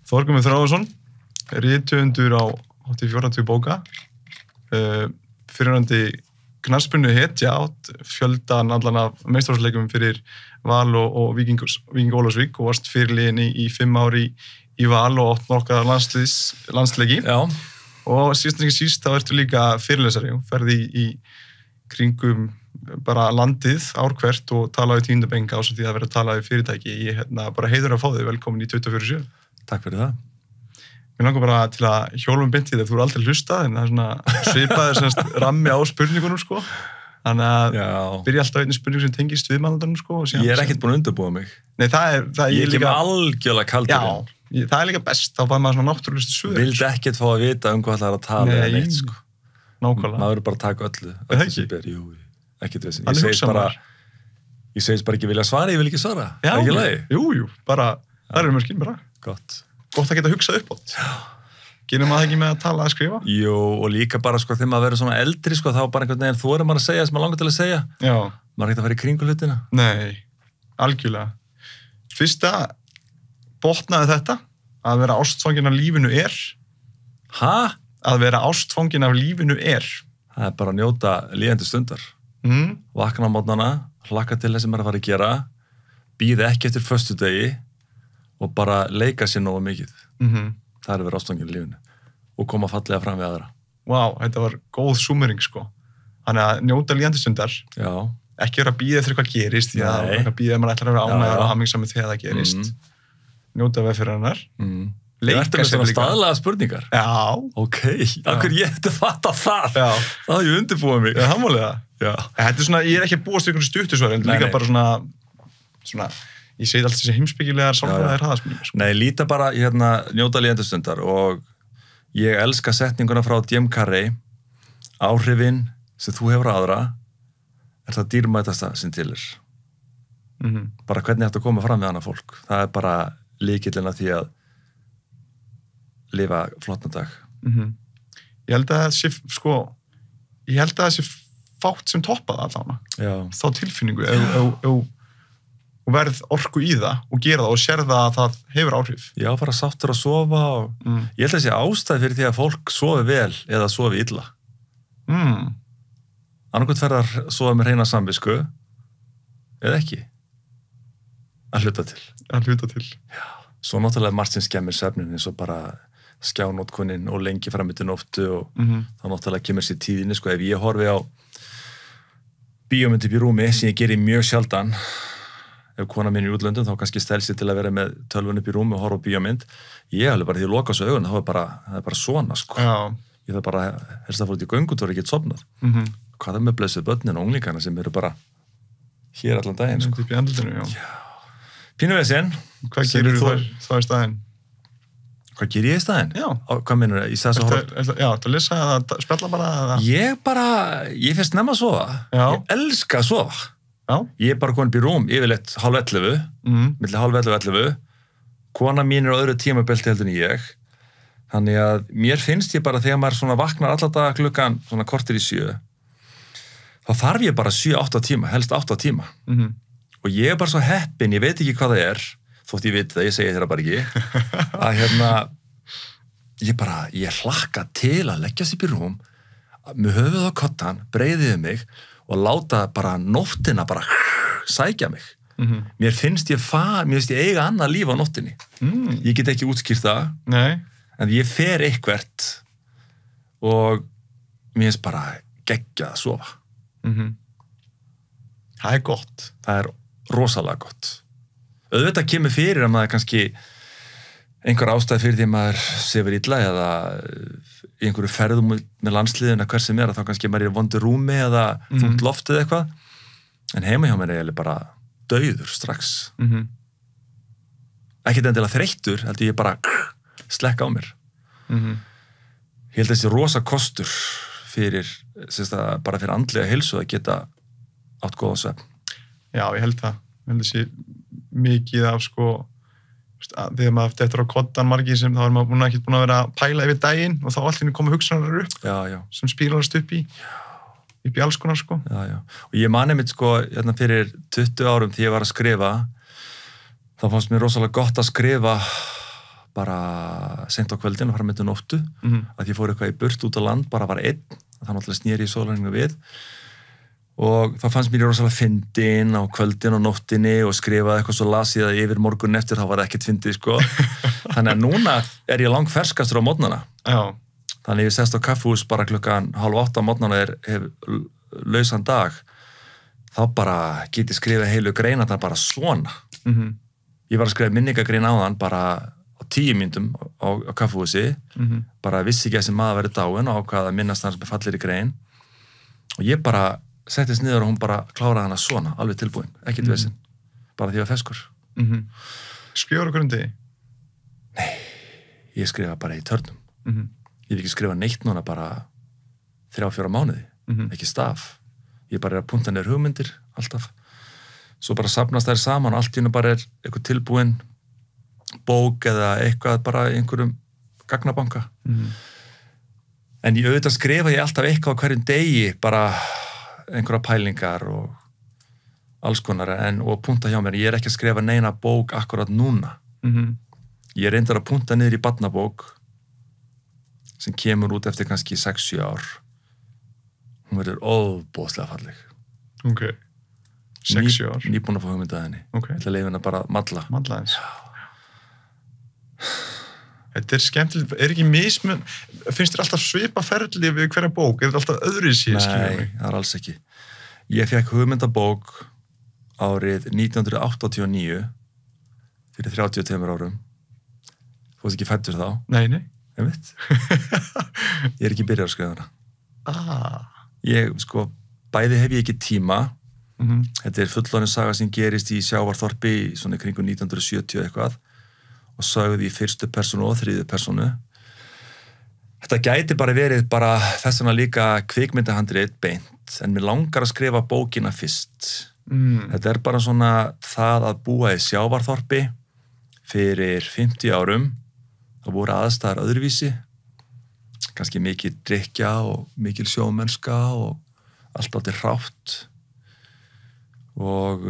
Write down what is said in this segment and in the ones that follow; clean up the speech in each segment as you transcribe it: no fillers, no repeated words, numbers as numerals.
Þorgrímur Þráinsson, rithöfundur á 84 bóka, fyrrverandi knattspyrnu hetja átt fjöldan allan af meistaraflokksleikjum fyrir Val og Víking Ólafsvík og varst fyrirliðin í 5 ár í Val og átt nokkra landsleiki. Já. Og síst en ekki síst þá ertu líka fyrirlesari og ferði í kringum bara landið ár hvert og talaði tíundabeng á svo því að vera að tala við fyrirtæki. Ég bara heiður að fá þig, velkomin í 24/7. Takk fyrir það. Mér langar bara til að hjólum beint í það, þú aldrei hlustað, en það svona svipaður rammi á spurningunum, sko. Þannig að byrja alltaf einnig spurning sem tengist viðmælandanum, sko. Ég er ekkert búin að undirbúa mig. Nei, það ég kem algjörlega kaldur. Já, það er líka best, þá fær maður svona náttúrulegustu svör. Vildi ekkert fá að vita hvað það er að tala eða neitt, sko. Nákvæmlega. Maður bara að taka öllu. Jú, ekkert þessi. Ég segist bara ekki vilja svara, ég vil ekki svara. Já, jú, bara, það eru mörgin bara. Gott að geta hugsað upp átt. Gerum maður ekki með að tala að skrifa? Jú, og líka bara, sko, þegar maður verður svona eldri, sko, þá bara einhvern veginn þú maður að segja sem maður langar til að segja. Já. Maður er ekkert að fara í kringu hlutina. Nei, algjörlega. Fyrsta botnaði þetta, að vera ástfangin af lífinu er. Ha? Að vera ástfangin af lífinu er. Það er bara að njóta líðandi stundar. Vakna á mótnana, hlakka til þess sem maður er að fara að gera, bíða ekki eftir föstudegi og bara leika sér nógu mikið. Það er að vera ástfangin í lífinu og koma fallega fram við aðra. Vá, þetta var góð súmering, sko. Þannig að njóta líðandi stundar. Já. Ekki vera að bíða eftir hvað gerist, því að bíða maður ætlar að vera ánægður og hamingjsamur þegar það gerist. Njóta vegferðarinnar. Leika sér svona staðlaða spurningar. Já. Ok, akkur ég ætti að fatta það. Já. Það hafði ég undirbúið mig. Já, hammálega. Já. Þetta er svona, ég er ekki að búast í einhvern stuttusvar, en líka bara svona ég segi alltaf þessi heimspekilegar sálfræðir hraðaspurningar. Nei, líta bara njóta líðandi stundar og ég elska setninguna frá Jim Carrey, áhrifin sem þú hefur aðra er það dýrmætasta sem til er. Bara hvernig þetta koma fram við annað fólk. Það er bara lykillinn að því að lifa flottan dag. Ég held að það sé fátt sem toppað allavega. Já. Þá tilfinningu og verð orku í það og gera það og sér það að það hefur áhrif. Já, fara sáttur að sofa og ég held að sé ástæð fyrir því að fólk sofi vel eða sofi illa. Annarkvæmt fer að sofa með hreina samvisku eða ekki. Að hluta til. Já. Svo náttúrulega margt sem skemmir svefnin eins og bara skjánótkunnin og lengi fram yfir nóttu og þá náttúrulega kemur sér tíðinni, sko, ef ég horfi á bíómynd upp í rúmi sem ég geri mjög sjaldan. Ef kona mín í útlöndum, þá kannski stelst ég til að vera með tölvun upp í rúmi og horfa á bíómynd. Ég alveg bara því að loka svo augun, það er bara svona, sko. Já. Ég þarf bara, helst að fór út í göngutúr og ekki sofnað. Hvað er með blessuð börnin og unglingana sem eru bara hér allan daginn, sko. Upp í andlutinu, já. Pínu vesinn. Hvað gerir þú þá í staðinn? Hvað gerir ég í staðinn? Já. Hvað meinur það? Í stað þess að horfa? Já, þú lesa eða spjalla bara? Ég finnst snemma að sofa. Já. Ég elska að sofa. Já. Ég er bara komin upp í rúm yfirleitt 10:30, milli 10:30 og 11. Kona mín er á öðru tímabelti heldur en ég. Þannig að mér finnst ég bara þegar maður svona vaknar alla daga klukkan svona kortir í 7, þá þarf ég bara 7-8 tíma, helst 8 tíma. Og ég er bara svo heppinn, ég veit ekki hvað það er, þótt ég veit það, ég segi þér bara ekki, að ég hlakka til að leggjast upp í rúm, með höfuð á kottan, breiðið mig, og láta bara nóttina bara sækja mig. Mér finnst ég eiga annað líf á nóttinni. Ég get ekki útskýrt það. Nei. En ég fer eitthvert og mér finnst bara geggjað að sofa. Það er gott. Það er rosalega gott. Auðvitað kemur fyrir að maður kannski einhver ástæð fyrir því að maður sefur illa eða í einhverju ferðum með landsliðina hver sem er að þá kannski maður er í vondu rúmi eða þungt loft eða eitthvað. En heima hjá mér er ég bara dauður strax. Ekkert endilega þreyttur, heldur ég bara slekka á mér. Ég held að þessi rosa kostur fyrir, bara fyrir andlega heilsu að geta átt góðan svefn. Já, ég held það. Ég held þessi mikið af þegar maður eftir á koddan margir sem þá er maður ekki búin að vera að pæla yfir daginn og þá allir koma hugsanar upp sem spíralast upp í alls konar, sko. Já. Og ég man einmitt, fyrir 20 árum þegar ég var að skrifa, þá fannst mér rosalega gott að skrifa bara sent á kvöldin og fara með til nóttu að ég fór eitthvað í burt út á land, bara var einn, þannig að snýri ég sólarhringnum við og þá fannst mér ég rosalega fyndin á kvöldin og nóttinni og skrifaði eitthvað svo las ég það yfir morgun eftir, þá var það ekkert fyndið, sko. Þannig að núna er ég langferskastur á morgnana. Já. Þannig að ég sest á kaffihús bara klukkan 7:30 á morgnana hef lausan dag, þá bara get ég skrifað heilu grein að það bara svona. Ég var að skrifa minningagrein á þann bara á 10 mínútum á kaffihúsi, bara vissi ekki að þessi maður verið dáinn og ákvað að minnast hans með fallegri grein og ég bara settist niður og hún bara kláraði hana svona, alveg tilbúin, ekkert vesinn, bara því að feskur. Skrifar okkur degi? Nei, ég skrifa bara í törnum. Ég hef ekki skrifað neitt núna bara 3-4 mánuði, ekki staf. Ég bara að punta niður hugmyndir, alltaf. Svo bara safnast þær saman og allt í hennu bara eitthvað tilbúin bók eða eitthvað bara í einhverjum gagnabanka. En ég auðvitað skrifa ég alltaf eitthvað á hverjum degi, bara einhverja pælingar og alls konar og punta hjá mér. Ég er ekki að skrifa neina bók akkurat núna. Ég reyndar að punta niður í barnabók sem kemur út eftir kannski 6-7 ár. Hún verður óbóðslega falleg. Ok. 6 ár? Nýbúin að fá hugmynd að henni. Ok. Ég ætla að leyfa henni bara malla. Malla eins. Þetta skemmtilegt. Ekki mismun? Finnst þér alltaf svipa ferli við hverja bók? Þetta alltaf öðruvísi, skilur mig? Nei, það alls ekki. Ég fekk hugmyndabók árið 1989 fyrir 32 árum. Þú varst ekki fæddur þá? Nei. Einmitt. Ég er ekki byrjað að skrifa hana. Ég, sko, bæði hef ég ekki tíma. Þetta er fullorðin saga sem gerist í Sjávarþorpi svona kringum 1970 eitthvað og sagði í fyrstu persónu og þriðju persónu. Þetta gæti bara verið bara þess vegna líka kvikmyndahandrit beint, en mér langar að skrifa bókina fyrst. Þetta er bara svona það að búa í Sjávarþorpi fyrir 50 árum. Það voru aðstæðar öðruvísi, kannski mikil drykkja og mikil sjómennska og allt átti hrátt. Og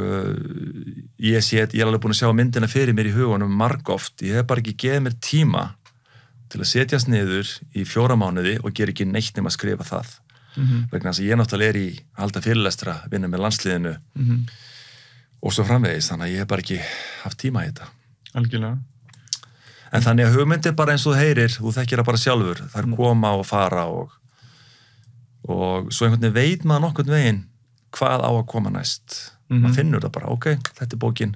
ég er alveg búin að sjá myndina fyrir mér í hugunum margoft. Ég hef bara ekki gefið mér tíma til að setjast niður í 4 mánuði og gera ekki neitt nema að skrifa það. Vegna þess að ég náttúrulega er í að halda fyrirlestra, vinna með landsliðinu og svo framvegis, þannig að ég hef bara ekki haft tíma í þetta. Algjörlega. En þannig að hugmyndir bara eins og þú heyrir, þú þekkir það bara sjálfur, það er koma og fara og svo einhvern veginn veit maður nokkurn veginn hvað á að koma næst. Maður finnur það bara, ok, þetta er bókin.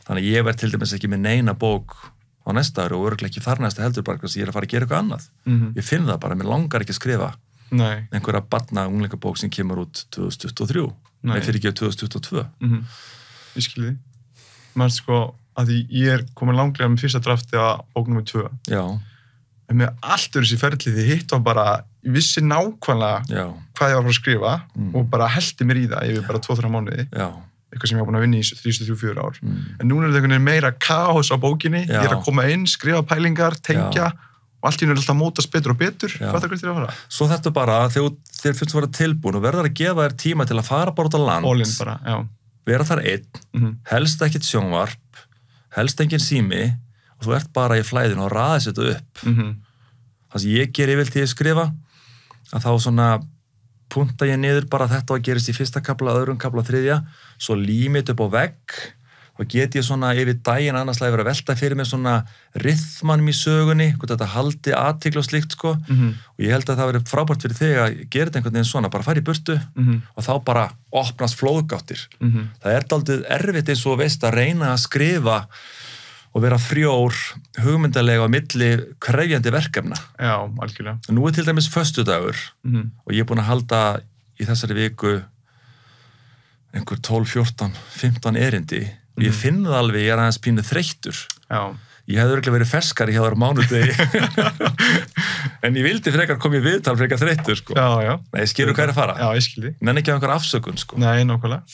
Þannig að ég verð til dæmis ekki með neina bók á næsta ári og örugglega ekki þar næsta heldur bara, ég er að fara að gera eitthvað annað. Ég finn það bara, mér langar ekki að skrifa einhverja barna unglingabók sem kemur út 2023, með fyrir ekki 2022. Ég skil því. Maður sko, að ég er komin langlega með fyrsta drafti á bók nr. 2. Já. En með allt þessi ferli því hitt var bara, ég vissi nákvæmlega hvað ég var að skrifa og bara heldi mér í það yfir bara 2-3 mánuði. Já. Eitthvað sem ég var búin að vinna í 3-4 ár. En núna er þetta einhvern veginn meira kaos á bókinni. Ég er að koma inn, skrifa pælingar, tengja og allt í hennu er alltaf mótast betur og betur. Hvað það hvernig þér að fara? Svo þetta bara, þegar þér finnst að vera tilbúin og verður að gefa þér tíma til að fara bara út á land. All in bara, já. Vera þar einn, helst ekkert sjónvarp, helst engin sími og þú ert bara í flæðinu og raðis þetta upp. Það sem ég ger yfir til að skrifa, að þá svona punta ég niður bara þetta að gerist í fyrsta kafla, öðrum kafla, þriðja, svo límit upp á vegg og get ég svona yfir daginn annarslega verið að velta fyrir mig svona ryþmanum í sögunni, hvort þetta haldi athygli og slíkt, sko. Og ég held að það verið frábært fyrir þig að gera þetta einhvern veginn svona, bara fara í burtu og þá bara opnast flóðgáttir. Það er dálítið erfitt eins og veist að reyna að skrifa og vera frjór hugmyndalega á milli krefjandi verkefna. Já, algjörlega. Nú er til dæmis föstudagur og ég er búin að halda í þessari viku einhver 12, 14, 15 erindi og ég finn það alveg, ég er aðeins pínu þreyttur. Já. Ég hefði örugglega verið ferskari hjá þér á mánudegi. En ég vildi frekar koma í viðtal frekar þreyttur, sko. Já. Nei, skilur hvað er að fara? Já, ég skil því. Nenni ekki á einhver afsökun, sko. Nei, nákvæmlega.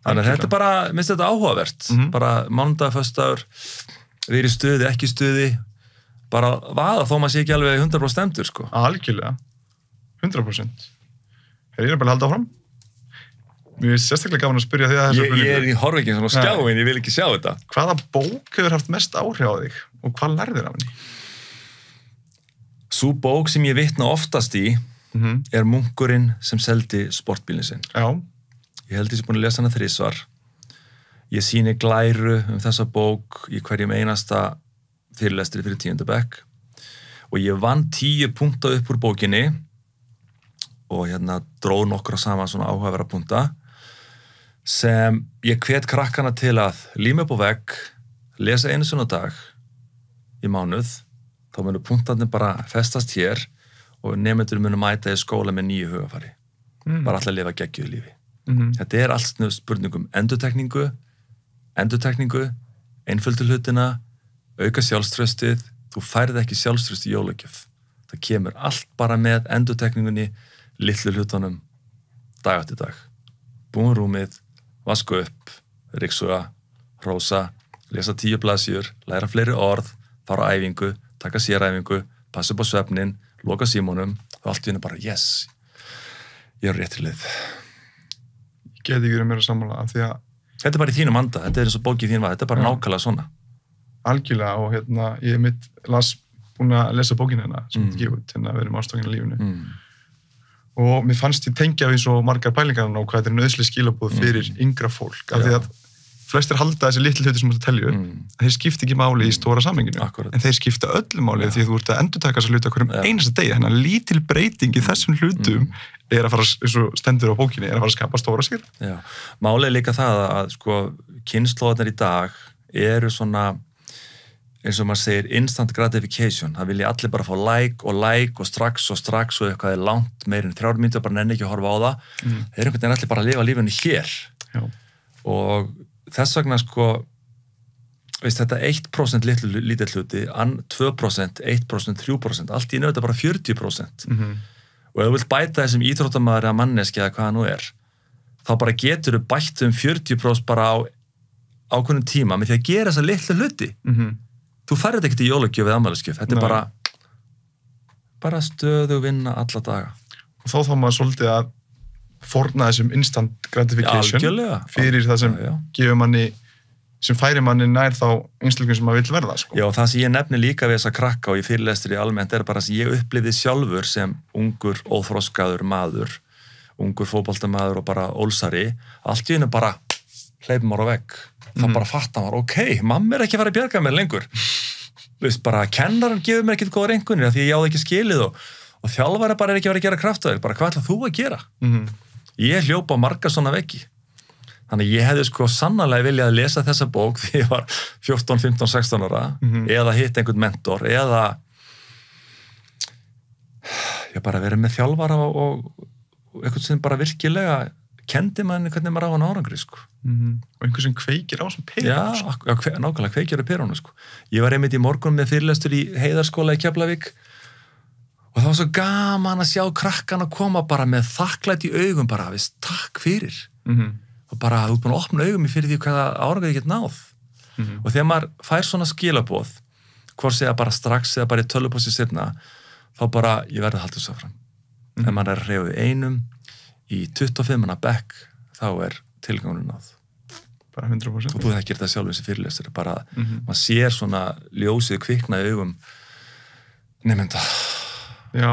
Þannig að þetta er bara, minnst þetta áhugavert. Bara mánudag, föstudagur, við erum í stuði, ekki í stuði, bara vaða þó maður sé ekki alveg 100% stemdur, sko. Algjörlega. 100%. Ég er bara að halda áfram. Mér er sérstaklega gaman að spyrja því að þessu spurningu. Ég í horfingin svona skjáin, ég vil ekki sjá þetta. Hvaða bók hefur haft mest áhrif á þig og hvað lærðir af henni? Sú bók sem ég vitna oftast í er Munkurinn sem seldi sportbílinn sinn. Já. Ég held ég sé búin að lesa hana 3 svar. Ég sýni glæru þessa bók í hverjum einasta fyrirlestri fyrir 10. bekk og ég vann 10 punkta upp úr bókinni og dró nokkra saman svona áhugaverða punkta sem ég hvet krakkana til að líma upp á vegg, lesa einu sinni á dag í mánuð, þá munu punktarnir bara festast hér og nemendur munu mæta í skóla með nýju hugafari. Bara alltaf að lifa geggjuðu lífi. Þetta er allt spurningum endurtekningu, einföldu hlutina, auka sjálfstraustið, þú færð ekki sjálfstraust í jólagjöf. Það kemur allt bara með endurtekningunni, litlu hlutunum, dag eftir dag. Búin rúmið, vaska upp, ryksuga, hrósa, lesa 10 blaðsíður, læra fleiri orð, fara á æfingu, taka séræfingu, passa upp á svefnin, loka símanum og allt í henni bara, yes, ég er réttri leið. Ég get ekki verið meira sammála af því að þetta er bara í þínum anda, þetta er eins og bókið þín var, þetta er bara nákvæmlega svona. Algjörlega og ég mitt búin að lesa bókina sem þetta gefur út, við erum ástofnir í lífinu. Og mér fannst ég tengja við svo margar pælingarna og hvað þetta er nauðsynleg skilaboð fyrir yngra fólk, af því að flestir halda þessi litlu hluti sem þú telju, þeir skipta ekki máli í stóra samhenginu, en þeir skipta öllu máli því að þú ert að endurtaka þessa hluti á hverjum einasta degi, þannig að lítil breyting í þessum hlutum er að fara, eins og stendur á bókinni, er að fara að skapa stóra sigra. Já, málið er líka það að sko kynslóðarnir í dag eru svona, eins og maður segir, instant gratification. Það vilja allir bara fá like og strax og eitthvað er langt meir en 3 mínútur, bara nenni ekki að horfa á það. Þeir eru einhvern veginn allir bara að lifa lífinu hér. Já. Og þess vegna sko, veist, þetta 1% lítið hluti, 2%, 1%, 3%, allt í einu er þetta bara 40%. Og ef þú vilt bæta þessum íþróttamaður eða manneski eða hvað nú er, þá bara getur þú bætt 40% bara á ákveðnum tíma með því að gera þessa litlu hluti. Þú færð þetta ekkert í jólagjöf eða afmælisgjöf, þetta er bara stöðu vinna alla daga. Og þá maður svolítið að forna þessum instant gratification fyrir það sem gefur manni, sem færir manni nær þá einslökun sem maður vill verða. Sko. Já, og það sem ég nefni líka við þessa krakka og í fyrirlestri almennt er bara sem ég upplifði sjálfur sem ungur, óþroskaður maður, ungur fótboltamaður og bara ólsari, allt í einu bara hleypum á vegg. Þá bara fattar maður, ok, mamma er ekki að fara að bjarga mér lengur. Veist, bara kennarinn gefur mér ekkert góðar einkunnir því ég á það ekki skilið og þjálfari bara er ekki að vera að gera kraftaverk, bara hvað ætlað þú að gera? Ég hljópa á marga svona veggi. Þannig ég hefði sko sannarlega viljað að lesa þessa bók því ég var 14, 15, 16 ára eða hitt einhvern mentor eða ég bara verið með þjálfara og eitthvað sem bara virkilega kendi manni hvernig maður á hann árangri, sko. Og einhver sem kveikir á sem perunum. Já, nákvæmlega kveikir á perunum, sko. Ég var einmitt í morgun með fyrirlestur í Heiðarskóla í Keflavík og það var svo gaman að sjá krakkan að koma bara með þakklæti í augum bara, veist, takk fyrir. Og bara, þú ert búin að opna augum fyrir því hvaða árangur ég get náð. Og þegar maður fær svona skilaboð, hvort segja bara strax eða bara í tölvupósti seinna, þá bara, ég verði að halda þessu áfram. Þegar maður er að hreyfa við einum, í 25. bekk, þá er tilgangunum náð. Bara 100%. Og þú þekkir þetta sjálf þessi fyrirlestur, bara maður sér svona ljósið kvikna í augum nemenda. Já,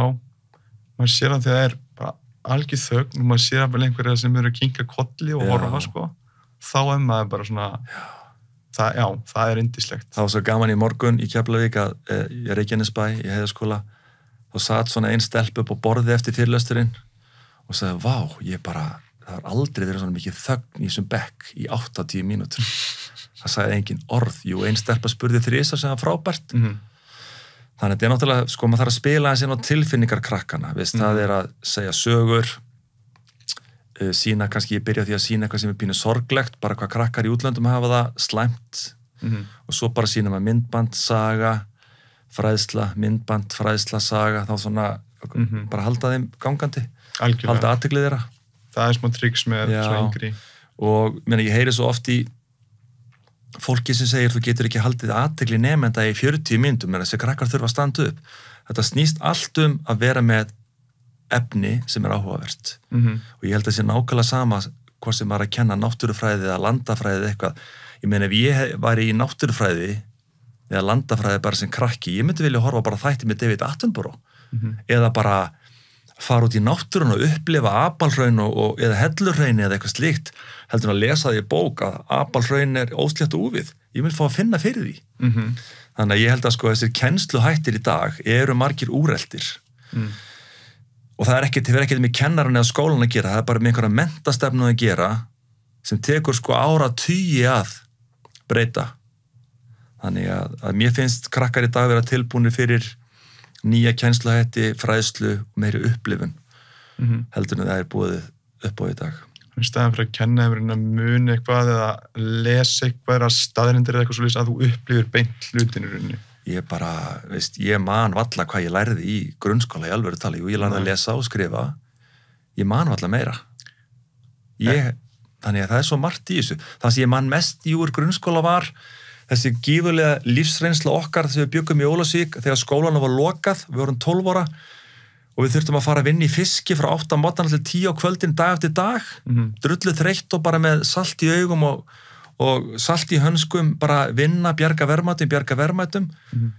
maður sér að það er bara algjör þögn og maður sér að vel einhverja sem eru að kinka kolli og horfa, sko. Þá er maður bara svona, það er yndislegt. Það var svo gaman í morgun í Keflavík að í Reykjanesbæ, í Heiðarskóla, þá satt svona ein stelpa upp á borði eftir fyrirlesturinn og sagði, vá, það har aldrei verið svona mikið þögn í þessum bekk í 8-10 mínútur. Það sagði engin orð, ein stelpa spurði 3 sem var frábært. Þannig að þetta er náttúrulega, sko, maður þarf að spila eins inn á tilfinningar krakkana, veist, það er að segja sögur, sína, kannski ég byrja á því að sína eitthvað sem er pínu sorglegt, bara hvað krakkar í útlöndum hafa það slæmt, og svo bara sína maður myndband, saga, fræðsla, myndband, fræðsla, saga, þá svona, bara halda þeim gangandi. Algjörlega. Halda athygli þeirra. Það er smá triks með svo yngri. Og ég heyri svo oft í fólki sem segir þú getur ekki haldið athygli nemenda í 40 mínútum en þessi krakkar þurfa að standa upp. Þetta snýst allt að vera með efni sem er áhugavert. Og ég held að það sé nákvæmlega sama hvað sem var að kenna náttúrufræði eða landafræði eitthvað. Ég meina, ef ég væri í náttúrufræði eða landafræði bara sem krakki, ég myndi vilja horfa bara þætti með David Attenborough eða bara fara út í náttúrun og upplifa Apalhraun eða Hellurhraun eða eitthvað slíkt, heldur að lesa því bók að Apalhraun óslétt og úfið. Ég vil fá að finna fyrir því. Þannig að ég held að sko þessir kennsluhættir í dag eru margir úreltir. Og það hefur ekkert með kennaran eða skólan að gera, það er bara með einhverja menntastefnu að gera sem tekur sko áratugi að breyta. Þannig að mér finnst krakkar í dag vera tilbúnir fyrir nýja kennsluhætti, fræðslu og meiri upplifun heldur en það er búið upp á í dag. Í staðan fyrir að kenna að muni eitthvað eða lesa eitthvað staðreyndir eða eitthvað svo að þú upplifir beint hlutin í rauninni. Ég bara, ég man valla hvað ég lærði í grunnskóla í alvöru tali. Ég lærði að lesa og skrifa. Ég man valla meira. Þannig að það er svo margt í þessu. Það sem ég man mest í úr grunnskóla var þessi gífurlega lífsreynsla okkar þegar við byggum í Ólafsvík, þegar skólanum var lokað, við vorum 12 ára og við þurftum að fara að vinna í fiski frá 8 mótana til 10 á kvöldin dag eftir dag, drullu þreytt og bara með salt í augum og salt í hönskum, bara vinna, bjarga verðmætum.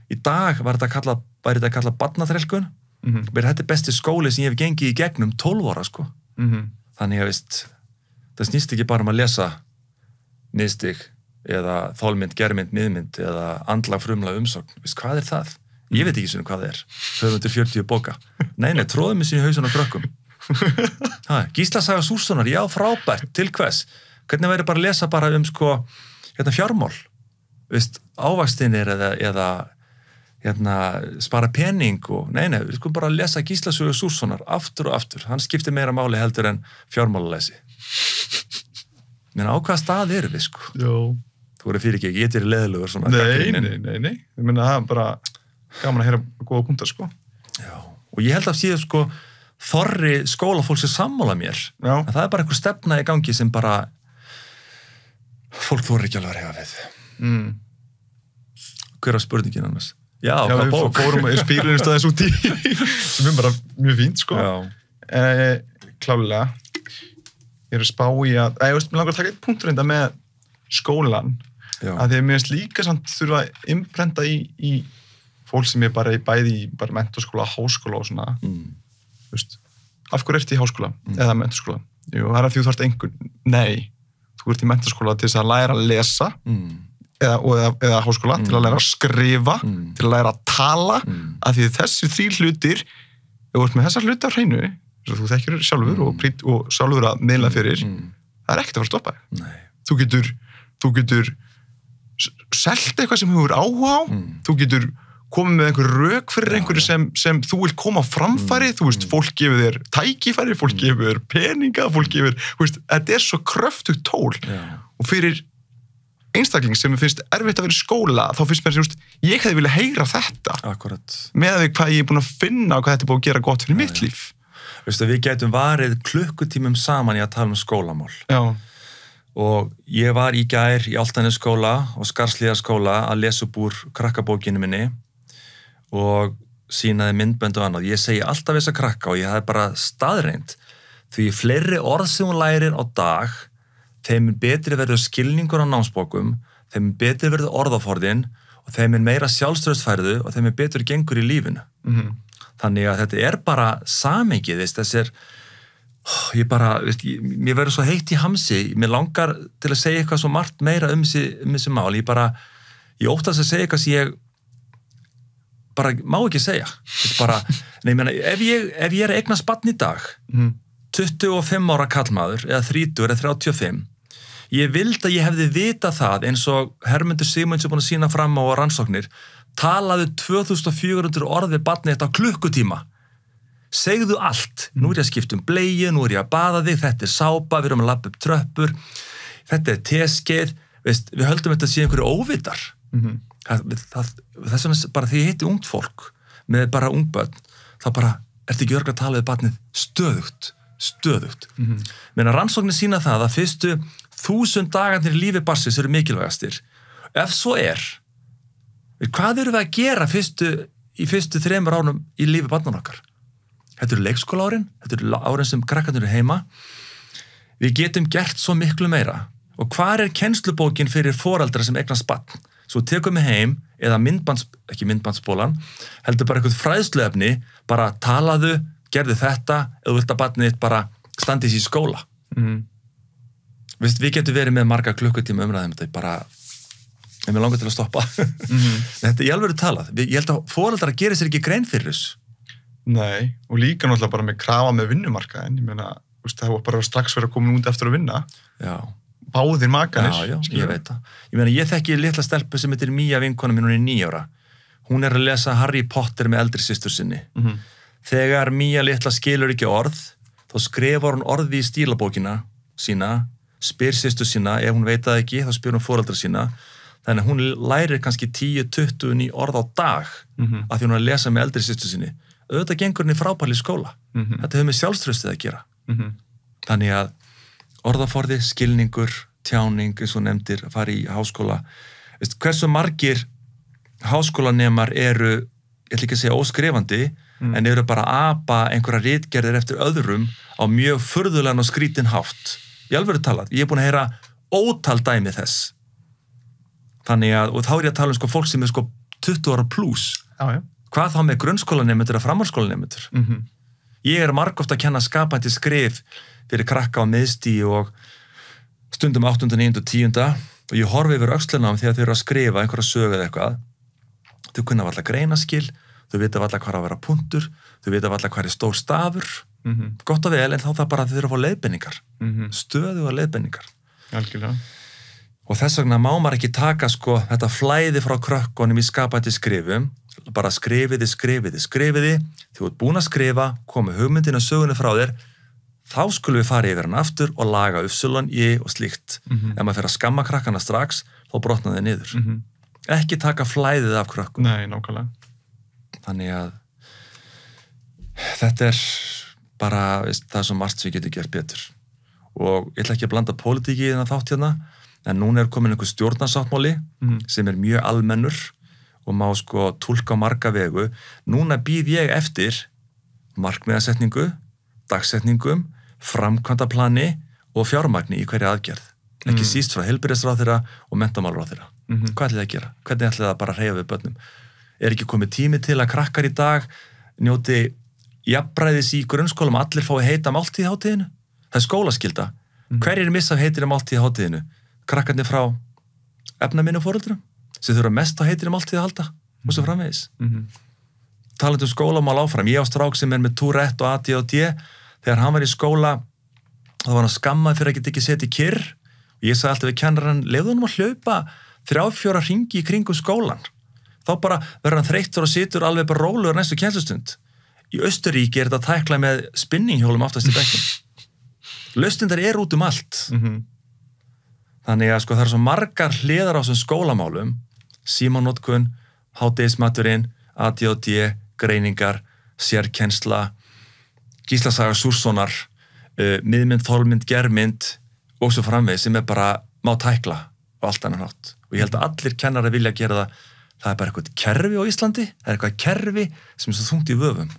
Í dag væri þetta að kalla barnaþrælkun, þetta er besti skóli sem ég hef gengið í gegnum 12 ára, sko. Þannig að, það snýst ekki bara að lesa miðstig eða þolmynd, germynd, miðmynd eða andlag frumlag umsókn. Hvað er það? Ég veit ekki svona hvað það er. 240 bóka. Nei, tróðum við sín í hausun og krökkum. Gísla Saga Súrssonar, já, frábært, til hvers? Hvernig væri bara að lesa bara sko, fjármál? Ávaxtinir eða spara pening og, nei, við skulum bara lesa Gísla Saga Súrssonar aftur og aftur. Hann skiptir meira máli heldur en fjármálalesi. Men á hvaða stað eru við, sko? Jó. Þú voru fyrir ekki, ég er leðilegur svona. Nei. Ég meina, það er bara gaman að heyra góða punktar, sko. Já, og ég held að síðan, sko, þorri skólafólk sem sammála mér. Já. En það er bara einhver stefna í gangi sem bara fólk þorir ekki alveg að reyfa við. Hver var spurningin annars? Já, hvað bók? Við fórum í spílunum staðins út í, sem er bara mjög fínt, sko. Já. Klálega. Ég er að spá í að, mér langar að taka einn punktur enda með skólan, að því að mér finnst líka samt þurfa að imprenta í fólk sem er bara í bæði í bara menntaskóla, háskóla og svona, af hverju ertu í háskóla eða menntaskóla? Jú, það er að því þú þarft einhvern, nei, þú ert í menntaskóla til þess að læra að lesa eða háskóla, til að læra að skrifa, til að læra að tala, að því þessir 3 hlutir, ef þú ert með þessar hluti á hreinu, þú þekkir sjálfur og sjálfur að miðla fyrir, það er ekkert að fara að stoppa. Nei. Þú getur selt eitthvað sem þú hefur áhuga á, þú getur komið með einhver rök fyrir einhverju sem þú vilt koma á framfæri, þú veist, fólk gefur þér tækifæri, fólk gefur þér peninga, fólk gefur, þetta er svo kröftugt tól. Og fyrir einstakling sem finnst erfitt að vera í skóla, þá finnst mér sem, ég hefði viljað heyra þetta. Akkurat. Með því hvað ég er búin að finna og hvað þetta er búin að gera gott fyrir mitt líf. Við gætum varið klukkutímum saman í að tala um skólamál. Já. Og ég var í gær í Álftanesskóla og Skarðshlíðarskóla að lesa upp úr krakkabókinu minni og sýnaði myndbönd og annað. Ég segi alltaf þessa krakka og ég hafði bara staðreynd. Því fleiri orð sem hún lærir á dag, þeim betri verður skilningur á námsbókum, þeim betri verður orðaforðin og þeim meira sjálfstraustfærðu og þeim betur gengur í lífinu. Þannig að þetta er bara samhengið, ég bara, mér verður svo heitt í hamsi, mér langar til að segja eitthvað svo margt meira þessi mál, ég óttast að segja eitthvað sem ég bara má ekki segja. Ef ég er að eignast barn í dag, 25 ára kallmaður, eða 30 eða 35, ég vildi að ég hefði vitað það eins og Hermundur Sigmunds er búin að sýna fram á rannsóknir, talaðu 2400 orð við barnið þetta á klukkutíma. Segðu allt. Nú er ég að skipta bleiu, nú er ég að baða þig, þetta er sápa, við erum að labba upp tröppur, þetta er teskeið, við höldum þetta að sé einhverju óvitar. Það er svona bara því ég heiti ungt fólk, með bara ungbörn, þá bara ertu ekki örgulega að tala við barnið stöðugt. Menn að rannsóknir sýna það að fyrstu 1000 dagarnir í lífi barnsins eru mikilvægastir. Ef svo hvað erum við að gera í fyrstu 3 árum í lífi barnan okkar? Þetta eru leikskólaárin, þetta eru árin sem krakkarnir eru heima. við getum gert svo miklu meira og hvar kennslubókin fyrir foreldra sem eignast barn? Svo tekum við heim eða ekki myndbandsbólan, heldur bara eitthvað fræðsluefni, bara talaðu, gerðu þetta, eða þú vilt að barnið þitt bara standi í skóla. Við getum verið með marga klukkutíma umræðum, þetta bara, mér langar til að stoppa. Þetta er í alvöru talað. Ég held að foreldrar gerir sér ekki grein fyrir þessu. Nei, og líka náttúrulega bara með krafa með vinnumarkaðin, ég meina, það var bara strax verið að koma út eftir að vinna. Já. Báðir makanir. Já, ég veit það. Ég meina, ég þekki litla stelpu sem heitir Mía vinkona mín, hún 9 ára. Hún að lesa Harry Potter með eldri systur sinni. Þegar Mía litla skilur ekki orð, þá skrifar hún orði í stílabókina sína, spyr systur sína, ef hún veit það ekki, þá spyr hún foreldra sína. Þannig að hún lærir kannski 10-20 ný orð á dag af því hún að lesa með eldri systur sinni. Auðvitað gengur henni frábærlega í skóla. Þetta hefur með sjálfstraustið að gera. Þannig að orðaforði, skilningur, tjáning, eins og nefndir, að fara í háskóla. Hversu margir háskólanemar eru, ég ætla ekki að segja óskrifandi, en eru bara að apa einhverja ritgerðir eftir öðrum á mjög furðulegan og skrítin hátt. Í alvöru talað, ég er búin að heyra ótal dæmi þess. Þannig að, og þá er ég að tala um fólk sem er 20 ára plus. Já. Hvað þá með grunnskólanemendur og framhaldsskólanemendur? Ég er margoft að kenna skapandi skrif fyrir krakka á miðstigi og stundum 8., 9. og 10. og ég horfi yfir öxlina á þeim þegar þau eru að skrifa einhverja sögu eða eitthvað. Þau kunna varla greinaskil, þau vita varla hvað að vera punktur, þau vita varla hvað er stór stafur. Gott og vel, en þá það bara þau eru að fá leiðbeiningar. Stöðuga leiðbeiningar. Algjörlega. Og þess vegna má maður ekki taka þetta flæði frá krökkunum í skapandi skrifum, bara skrifiði. Þú ert búin að skrifa, komi hugmyndina sögunni frá þér, þá skulum við fara yfir hann aftur og laga uppsölan í og slíkt. Ef maður fer að skamma krakkana strax, þá brotna þeir niður. Ekki taka flæðið af krökkum. Nei, nákvæmlega. Þannig að þetta er bara, það er svo margt sem við getum gert betur. Og ég ætla ekki að blanda pólitíki í þennan þátt hérna, en núna er komin einhver stjórnarsáttmáli sem er mjög almennur og má túlka á marga vegu. Núna býð ég eftir markmiðasetningu, dagsetningum, framkvæmdaplani og fjármagni í hverja aðgerð. Ekki síst frá heilbrigðisráðherra og menntamálaráðherra. Hvað ætlið að gera? Hvernig ætlið það bara að hreyfa við börnum? Er ekki komið tími til að krakkar í dag njóti jafnræðis í grunnskólum að allir fái heita máltíð í hátíðinu? Það er skólaskylda. Hverjir missa heitir máltíð í hátíðinu? Krakkarnir frá efnaminni og foreldrum sem þurfa mest á heitir máltíð að halda og svo framvegis. Talandi skólamál áfram, ég á strák sem er með Tourette og ADHD, þegar hann var í skóla þá var hann skammað fyrir að geta ekki setið kyrr og ég sagði alltaf við kennarann, leyfðu honum að hlaupa 3-4 hringi í kringum skólan, þá bara verður hann þreyttur og situr alveg bara rólegur næstu kennslustund. Í Austurríki er þetta tæklað með spinninghjólum aftast í bekknum. Lausnindar er út allt. Þannig að það eru svo margar hliðar á þessum skólamálum, símanotkun, hádegismaturinn, ADHD, greiningar, sérkennsla, Gíslasaga Súrssonar, miðmynd, þolmynd, germynd og svo framvegis sem er bara má tækla á allt annan hátt. Og ég held að allir kennara vilja gera það. Það er bara eitthvað kerfi á Íslandi, það er eitthvað kerfi sem er svo þungt í vöfum.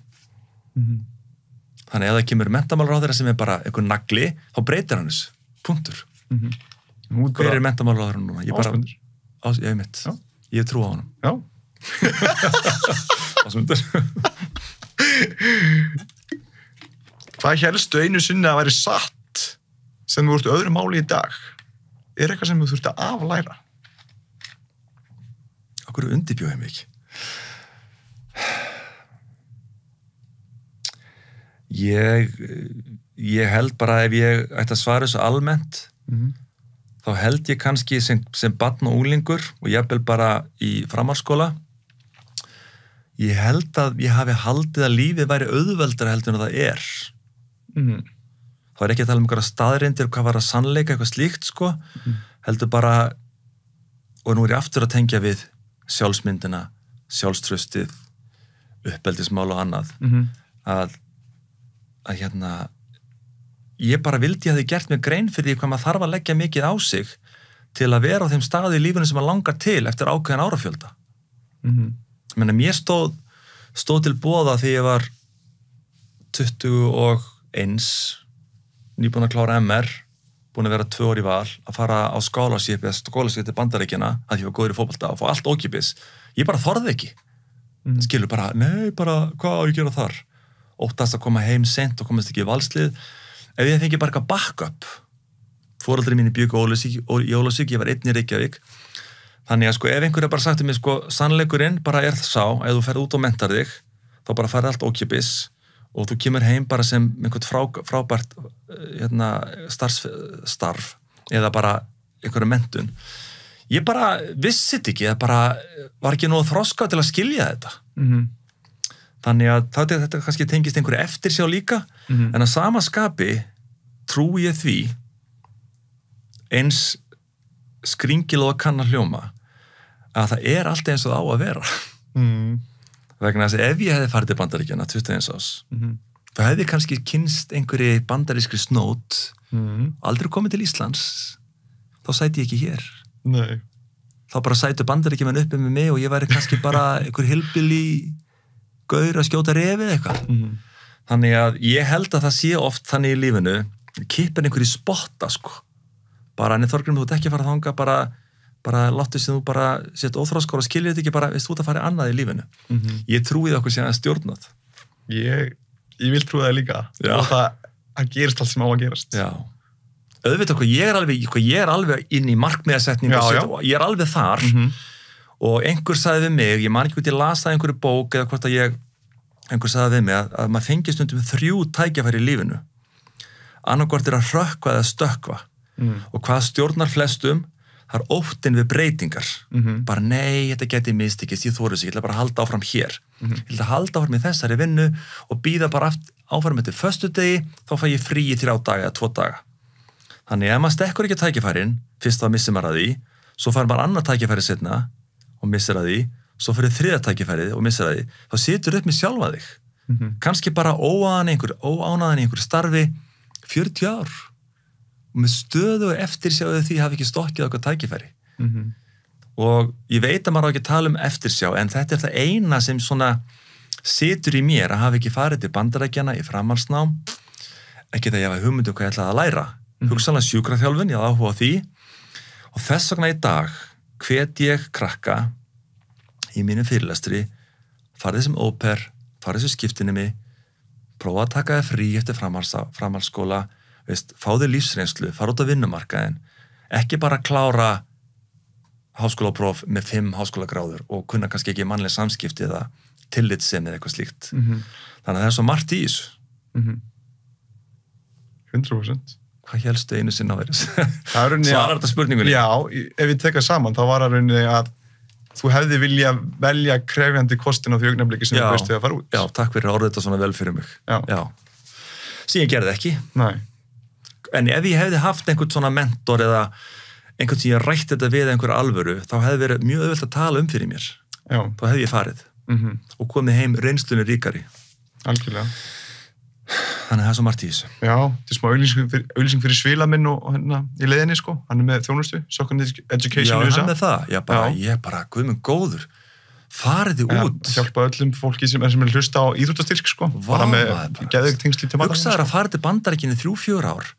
Þannig að ef það kemur menntamálaráðherra sem er bara eitthvað nagli, þá breytir hann þessu. Punktur. Hver er menntamálaráðherra núna? Ásmundur. Ég hef mitt. Ég hef trú á honum. Já. Ásmundur. Hvað helstu einu sinni að væri satt sem þú ert öðru máli í dag? Er eitthvað sem þú þurft að aflæra? Akkur undirbjóði mig ekki. Ég held bara ef ég ætti að svara þessu almennt, þá held ég kannski sem barn og unglingur og jafnvel bara í framhaldsskóla, ég held að ég hafi haldið að lífið væri auðveldara heldur en það er. Þá er ekki að tala um einhverja staðreyndir, hvað var að sannleika, eitthvað slíkt, heldur bara, og nú er ég aftur að tengja við sjálfsmyndina, sjálfstraustið, uppeldismál og annað, að ég bara vildi að þið gert mig grein fyrir því hvað maður þarf að leggja mikið á sig til að vera á þeim staði í lífinu sem maður langar til eftir ákveðin árafjölda. Mér stóð til boða því ég var 21, nýbúin að klára MR búin að vera 2 ár í val, að fara á scholarship til Bandaríkjanna, að ég var góður í fótbolta og fá allt ókipis. Ég bara þorði ekki. Skilur bara, hvað á ég að gera þar? Óttast að koma heim sent og komast ekki í valslið. Ef ég fengi bara eitthvað backup, foreldri mínu bjuggu í Ólafsvík, ég var einn í Reykjavík. Þannig að ef einhver bara sagt til mig, sannleikurinn bara sá, ef þú ferð út og mentar þig, þá bara færði allt ókipis og þú kemur heim bara sem einhvern frábært starf eða bara einhverju mentun. Ég bara vissi þetta ekki, það bara var ekki nógu þroska til að skilja þetta. Þannig að þetta kannski tengist einhverju eftirsjá líka, en að sama skapi trúi ég því eins skringilega kann að hljóma að það alltaf eins og það á að vera. Vegna þess að ef ég hefði farið til Bandaríkjanna 21 árs, þá hefði ég kannski kynst einhverju bandarískri snót, aldrei komið til Íslands, þá sæti ég ekki hér. Nei. Þá bara sætu Bandaríkjamenn uppi með mig og ég væri kannski bara einhver hilbili gaur að skjóta refið eitthvað. Þannig að ég held að það sé oft þannig í lífinu, kippir einhverju spotta, bara en Þorgrímur, þú ert ekki að fara þanga, bara láttu sem þú bara sett óþroskar og skilja þetta ekki, bara veist þú að fara annað í lífinu. Ég trúi það okkur síðan að stjórnað. Ég vil trúi það líka. Og það gerist allt sem á að gerast. Já. Auðvitað, ég er alveg inn í markmiðasetningu og ég er alveg þar og einhver sagði við mig, ég man ekki hvort ég las það í einhverju bók eða hvort að einhver sagði við mig að maður fengi stundum 3 tækifæri í lífinu. Annarkvort að hrökkva eða stökkva. Og hvað stjórnar flestum, það óttinn við breytingar. Bara nei, þetta geti mistekist, ég þori sig, ég ætla bara að halda áfram hér. Ég ætla að halda áfram í þessari vinnu og bíða bara áfram eftir föstudegi, þá fæ ég frí í 3 daga eða 2 daga. Þannig ef maður stekkur ekki tækifærin, fyrst þá missir maður að því, svo fær maður annað tækifæri seinna og missir að því, svo fyrir 3. tækifærið og missir að því, þá situr upp með sjálfa þig. Kannski bara óánaðan í einhverju starfi 40 ár. Og með stöðu og eftirsjáðu því hafi ekki stokkið okkur tækifæri. Og ég veit að maður á ekki að tala um eftirsjá, en þetta það eina sem svona situr í mér að hafa ekki farið til Bandaríkjanna í framhaldsnám, ekki það ég hafa hugmynd hvað ég ætlaði að læra. Hugsanlega sjúkraþjálfun, ég hafði áhuga á því. Og þess vegna í dag hvet ég krakka í mínum fyrirlestri, farið sem au pair, farið sem skiptinemi, prófa að taka þér frí eftir framhaldsskóla, fá þér lífsreynslu, fara út á vinnumarkaðin, ekki bara klára háskólapróf með 5 háskólagráður og kunna kannski ekki mannleg samskipti eða tillitssemi eða eitthvað slíkt. Þannig að það svo margt í þessu. 100%. Hvað hélstu einu sinna á verið? Svarar þetta spurningunni? Já, ef við tekað saman, þá var það rauninni að þú hefði vilja velja krefjandi kostin á því augnabliki sem þú veist við að fara út. Já, takk fyrir að orða þetta svona vel fyrir mig. Já. Síðan gerði ekki. Nei. En ef ég hefði haft einhvern svona mentor eða einhvern sem ég rætti þetta við einhverja alvöru, þá hefði verið mjög auðvelt að tala fyrir mér. Já. Þá hefði ég farið og komið heim reynslunni ríkari. Algjörlega. Þannig að það er svo margt í þessu. Já, þetta er smá auglýsing fyrir svila minn og í leiðinni, Hann er með þjónustu, Second Education. Já, hann með það. Ég bara, guð minn góður. Fariði út. Hjálpa öllum fólki sem er hlusta á íþróttastyrk, bara með geðveikt tengsl til Bandaríkjanna. Hugsaðu að fara til Bandaríkjanna 3-4 ár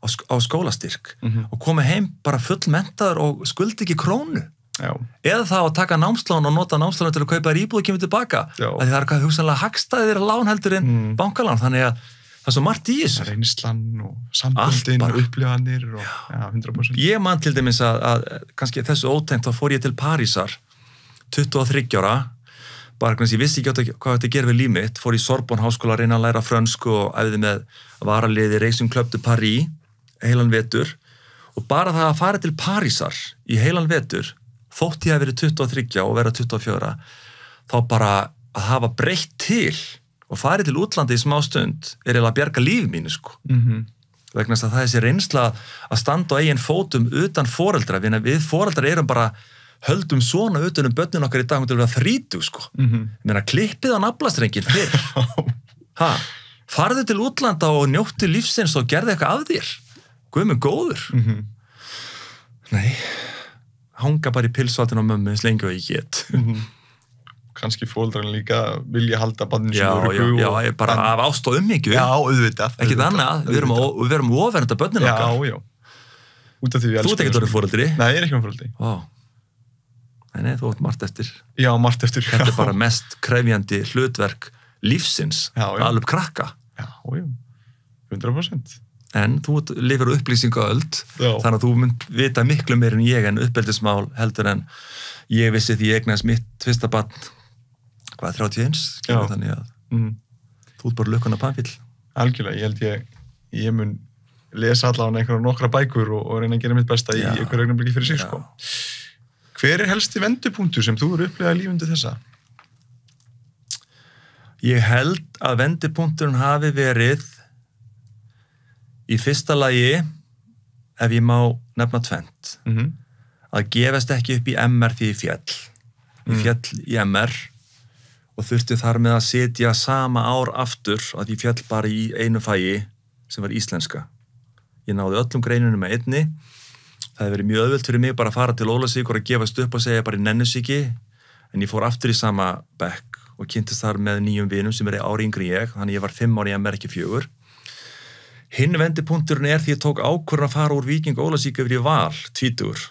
á skólastyrk og koma heim bara fullmenntaður og skuldi ekki krónu. Já. Eða þá að taka námslán og nota námslán til að kaupa íbúð og kemur tilbaka. Því það er hugsanlega hagstæðir lán heldur en bankalán, þannig að það er svo margt í þessu. Reynslan og samböldin og upplifanir og 100%. Ég man til dæmis að kannski þessu ótengt, þá fór ég til Parísar 23 ára, bara kannski ég vissi ekki hvað þetta gerir við líf mitt, fór í Sorbonne háskóla að reyna að læra frönsku og æfði með varaliði Racing Club de Paris heilan vetur, og bara það að fara til Parísar í heilan vetur, þótt ég að verið 23 og vera 24, þá bara að hafa breytt til og farið til útlandi í smá stund eiginlega að bjarga lífi mínu, vegna þess að það er þessi reynsla að standa á eigin fótum utan foreldra, við foreldrar erum bara höldum svona utan börnin okkar í dag til að vera 30, Ég meina, klippið á naflastrengin fyrr. Farðu til útlanda og njóttu lífsins og gerði eitthvað af þér. Guð minn góður. Nei, hanga bara í pilsvatinn á mömmu eins lengi og ég get. Kannski fóldrarinn líka vilja halda barninu sem öruggu. Já, ég bara af ást og umhyggju. Já, auðvitað. Ekkert annað, við verum ofernda börnin okkar. Já. út af því við elskum. Þú ert ekki orðið foreldri? Nei, ég er ekki foreldri. Nei, þú ert margt eftir. Já, margt eftir. Þetta er bara mest krefjandi hlutverk lífsins, alveg krakka. Já, 100%. En þú lifir upplýsingaöld, þannig að þú mynd vita miklu meir en ég en uppeldismál heldur en ég vissi því ég eignast mitt fyrsta barn, 31, þannig að þú ert bara lukkuna pannfíll. Algjörlega, ég held ég mun lesa allavega einhverja nokkra bækur og reyna að gera mitt besta í einhverju augnablikki fyrir sig, sko. Hver er helsti vendipunktur sem þú eru upplegað lífundu þessa? Ég held að vendipunkturinn hafi verið í fyrsta lagi, ef ég má nefna tvennt, að gefast ekki upp í MR því ég féll. Ég féll í MR og þurfti þar með að sitja sama ár aftur að ég féll bara í einu fagi sem var íslenska. Ég náði öllum greinunum með einni. Það hefði verið mjög auðvelt fyrir mig bara að fara til Ólafsvíkur og gefast upp og segja bara ég nenni sig ekki, en ég fór aftur í sama bekk og kynntist þar með nýjum vinum sem er ári yngri en ég, þannig ég var 5 ári í MR, ekki 4. Hinn vendipunkturinn er því ég tók ákvörðun að fara úr Víking Ólafsvík yfir í Val, 20.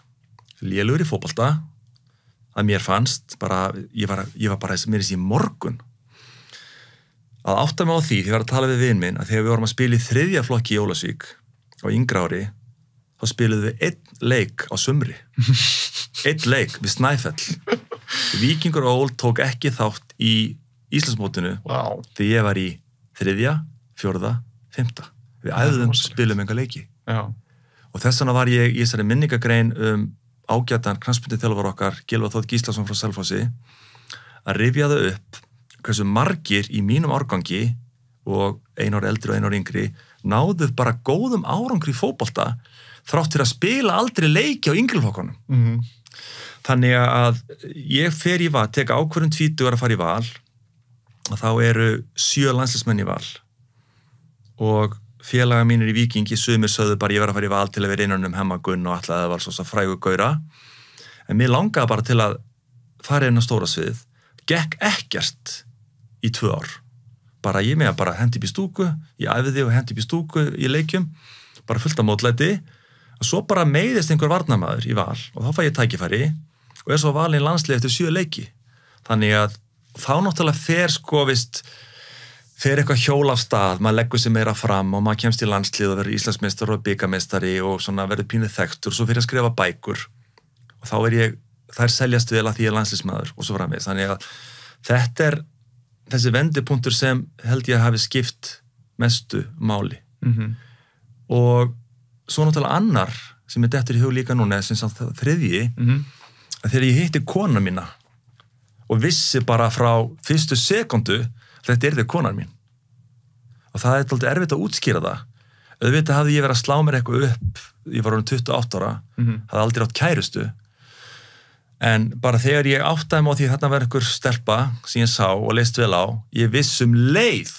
Lélegur í fótbolta, að mér fannst, ég var bara mér í morgun. Að átta mig á því, ég var að tala við vin minn, að þegar við vorum að spila í 3. flokki í Ólafsvík á yngra ári, þá spiluðum við 1 leik á sumri. 1 leik við Snæfell. Víkingur Ól tók ekki þátt í Íslandsmótinu því ég var í 3., 4., 5. Við æfðum spilum enga leiki. Og þess vegna var ég í þessari minningagrein ágætan knattspyrnuþjálfara okkar, Gylfa Þór Gíslason frá Selfossi, að rifja það upp hversu margir í mínum árgangi og 1 ár eldri og 1 ár yngri náðu bara góðum árangri í fótbolta þrátt fyrir að spila aldrei leiki á yngriflokkunum. Þannig að ég fer í Val, teka ákvörðun 20 að fara í Val og þá eru 7 landsliðsmenn í Val og félaga mínir í Víkingi sumir sögðu bara ég verið að fara í Val til að vera innan Hemma Gunn og alltaf það var svo frægu gaura, en mér langaði bara til að fara inn á stóra svið, gekk ekkert í 2 ár. Bara ég með að bara hendi upp í stúku, ég æfiði og hendi upp í stúku í leikjum, bara fullt af mótlæti, og svo bara meiðist einhver varnarmaður í Val og þá fæ ég tækifæri og er svo valinn landslið eftir 7 leiki. Þannig að þá náttúrulega fer eitthvað hjól af stað, maður leggur sig meira fram og maður kemst í landslið og verður Íslandsmeistari og bikarmeistari og svona verður pínuð þekktur og svo fyrir að skrifa bækur og þá þær seljast vel að því ég er landsliðsmaður og svo framvegis. Þannig að þetta er þessi vendipunktur sem held ég hafi skipt mestu máli. Og svo náttúrulega annar sem dettur í hug líka núna, sem sá 3. að þegar ég hitti kona mína og vissi bara frá fyrstu sekundu þetta er þau konar mín. Og það er alltaf erfitt að útskýra það. Auðvitað hafði ég verið að slá mér eitthvað upp, ég var orðinn 28 ára, hafði aldrei átt kærustu, en bara þegar ég áttaði mig á því þarna var einhver stelpa sem ég sá og leist vel á, ég viss leið,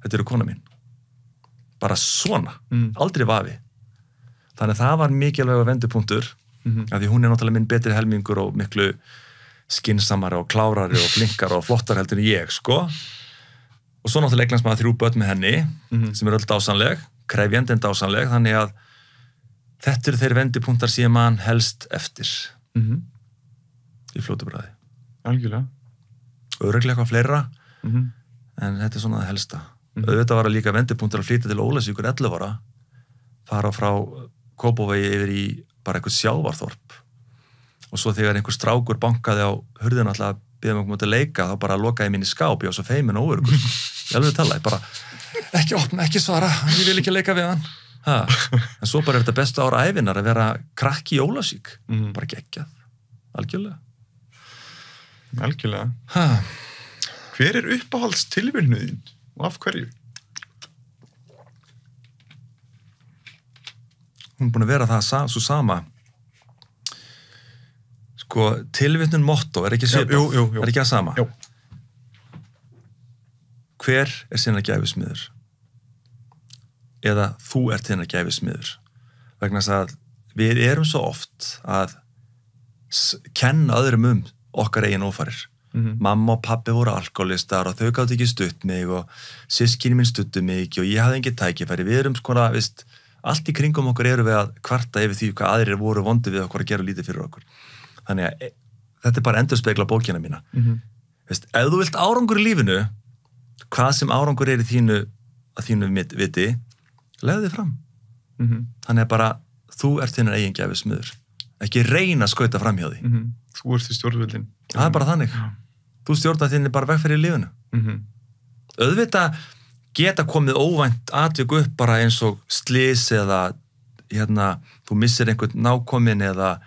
þetta eru konar mín. Bara svona, aldrei vafi. Þannig að það var mikilvægur vendipunktur, af því hún er náttúrulega minn betri helmingur og miklu skinsamari og klárari og flinkari og flottar heldur en ég, sko. Og svo náttúrulega eignast maður 3 börn með henni, sem er öll dásanleg, krefjandi en dásanleg, þannig að þetta eru þeir vendipunktar sem mann helst eftir. Í fljótu bragði. Algjörlega. Örugglega eitthvað fleira, en þetta er svona það helsta. Auðvitað var líka vendipunktar að flytja til Ólafsvíkur 11 ára, fara frá Kópavogi yfir í bara eitthvað sjávarþorp. Og svo þegar einhver strákur bankaði á hurðina alltaf að biðja mig að leika, þá bara lokaði ég mín í skáp, ég var svo feimin og óöruggur. Ég alveg talaði, bara, ekki opna, ekki svara, ég vil ekki leika við hann. En svo bara er þetta bestu ára ævinar að vera krakki í Ólafsvík. Bara geggjað. Algjörlega. Algjörlega. Hver er uppáhalds tilvilnuðin og af hverju? Hún er búin að vera það svo sama. Sko, tilvitnun motto er ekki svipað, er ekki það sama. Jú. Hver er sinna gæfismiður? Eða þú ert sinna gæfismiður? Vegna þess að við erum svo oft að kenna öðrum okkar eigin ófarir. Mamma og pabbi voru alkoholistar og þau gátu ekki stutt mig og systkini mín stuttu mig ekki og ég hafði ekki tækifæri. Við erum skona, allt í kringum okkur eru við að kvarta yfir því hvað aðrir voru vondi við okkur að gera lítið fyrir okkur. Þannig að þetta bara endurspegla bókina mína. Veist, ef þú vilt árangur í lífinu, hvað sem árangur í þínu viti, legðu þig fram. Þannig að bara, þú ert þínar eigin gæfismiður. Ekki reyna að skauta fram hjá því. Þú ert því stjórnvöldin. Það bara þannig. Þú stjórnar þinni bara veg fyrir lífinu. Auðvitað geta komið óvænt atvik upp bara eins og slys eða þú missir einhvern nákominn eða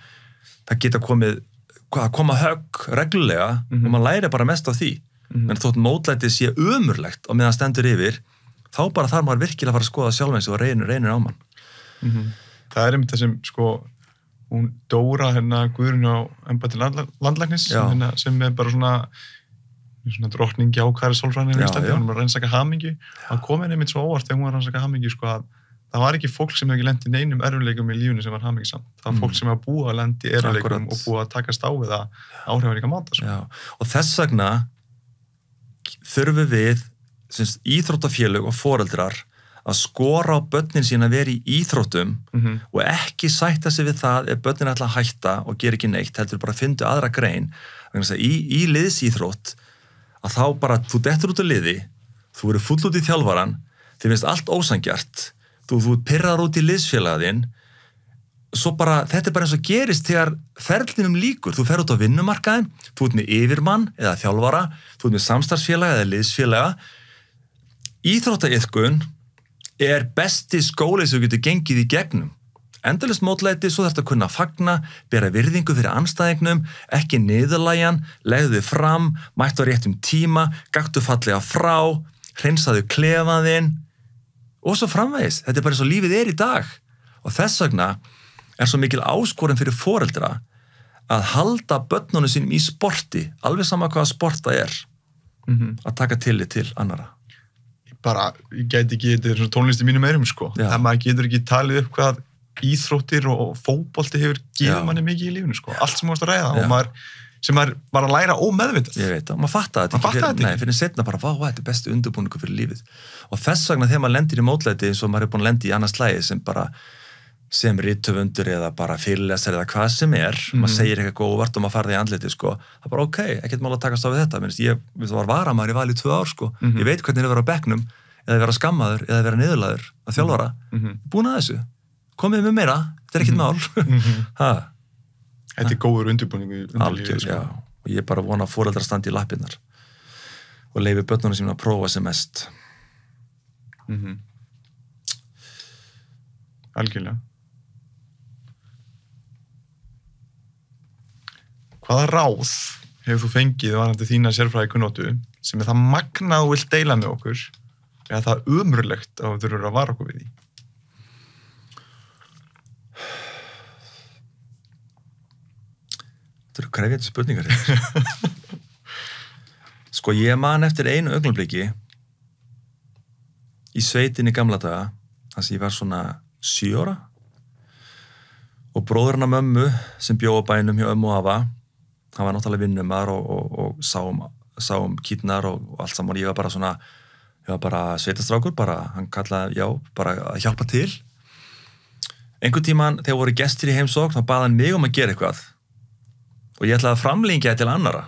það geta koma högg reglulega og maður læri bara mest af því. En þótt mótlætið sé ömurlegt og meðan stendur yfir, þá bara þarf maður virkilega að fara að skoða sjálf eins og reynir á mann. Það er einmitt það sem hún Dóra Guðrún á embætti landlæknis sem er bara svona drottningi ákværi sálfræðinni á Íslandi, hún var að rannsaka hamingju. Það kom henni einmitt svo óvart þegar hún var að rannsaka hamingju að það var ekki fólk sem hefði ekki lent í neinum erfiðleikum í lífinu sem var hamingjusamt. Það var fólk sem hefði búið að lenda í erfiðleikum og búið að takast á við það áhrifaríka máta. Og þess vegna þurfum við íþróttafélög og foreldrar að skora á börnin sín að vera í íþróttum og ekki sætta sig við það ef börnin ætla að hætta og gera ekki neitt, heldur bara að fyndu aðra grein. Í liðsíþrótt að þá bara, þú dettur út af liði, þú eru full út í þjálfaran, þið finnst allt ósangjart, þú pirrar út í liðsfélagin, svo bara, þetta er bara eins og gerist þegar ferlinum líkur, þú fer út á vinnumarkaðin, þú ert með yfirmann eða þjálfara, þú ert með samstarfsfélaga eða liðsfélaga. Íþróttaiðkun er besti skóli sem þú getur gengið í gegnum. Endalaust mótlæti, svo þarftu að kunna fagna, bera virðingu fyrir andstæðingnum, ekki niðurlægjan, legðu þig fram, mættu á réttum tíma, gaktu fallega frá, hreinsaðu klefaðinn og svo framvegis. Þetta er bara eins og lífið er í dag. Og þess vegna er svo mikil áskorun fyrir foreldra að halda börnunum sínum í sporti, alveg sama hvaða sport það er, að taka tillit til annara. Ég gæti ekki, þetta er svona tónlist í mínum eyrum, Það maður getur ekki talið upp hvað íþróttir og fótbolti hefur gefið manni mikið í lífinu, Allt sem þú varst að ræða og sem maður var að læra ómeðvitað. Ég veit það, maður fattaði þetta ekki. Nei, fyrir setna bara, þetta er bestu undirbúningur fyrir lífið. Og þess vegna þegar maður lendir í mótlæti eins og maður er búin að lendi í annars slagi sem rithöfundur eða bara fyrirlesari eða hvað sem er, maður segir eitthvað óvart og maður farði í andliti, það er bara ekkert mál að takast á við þetta. Ég var varamaður í Val í 2 ár, Ég veit hvernig er að vera á bekknum eða vera skammaður eða vera niðurlægður að þjálfara. Búin að þessu. Komið með meira, þetta er ekkert mál. Þetta er góður undirbúningu undir lífið. Og ég bara vona að foreldrar standi í lappirnar og leyfi börnunum sínum að prófa sem mest. Algjörlega. Hvaða ráð hefur þú fengið varðandi þína sérfræðikunnáttu sem er það magnað og vilt deila með okkur eða það ömurlegt að þú þurfur að vara okkur við því? Þetta eru krefjandi spurningar. Ég man eftir einu augnablikki í sveitinni gamla daga, þar sem ég var svona 7 ára og bróðurinn af mömmu sem bjó á bænum hjá ömmu og afa, hann var náttúrulega vinnumar og sáum kýrnar og allt saman. Ég var bara sveitastrákur, hann kallaði, bara að hjálpa til. Einhvern tímann þegar voru gestir í heimsókn, þá bað hann mig að gera eitthvað og ég ætlaði að framlengja til annara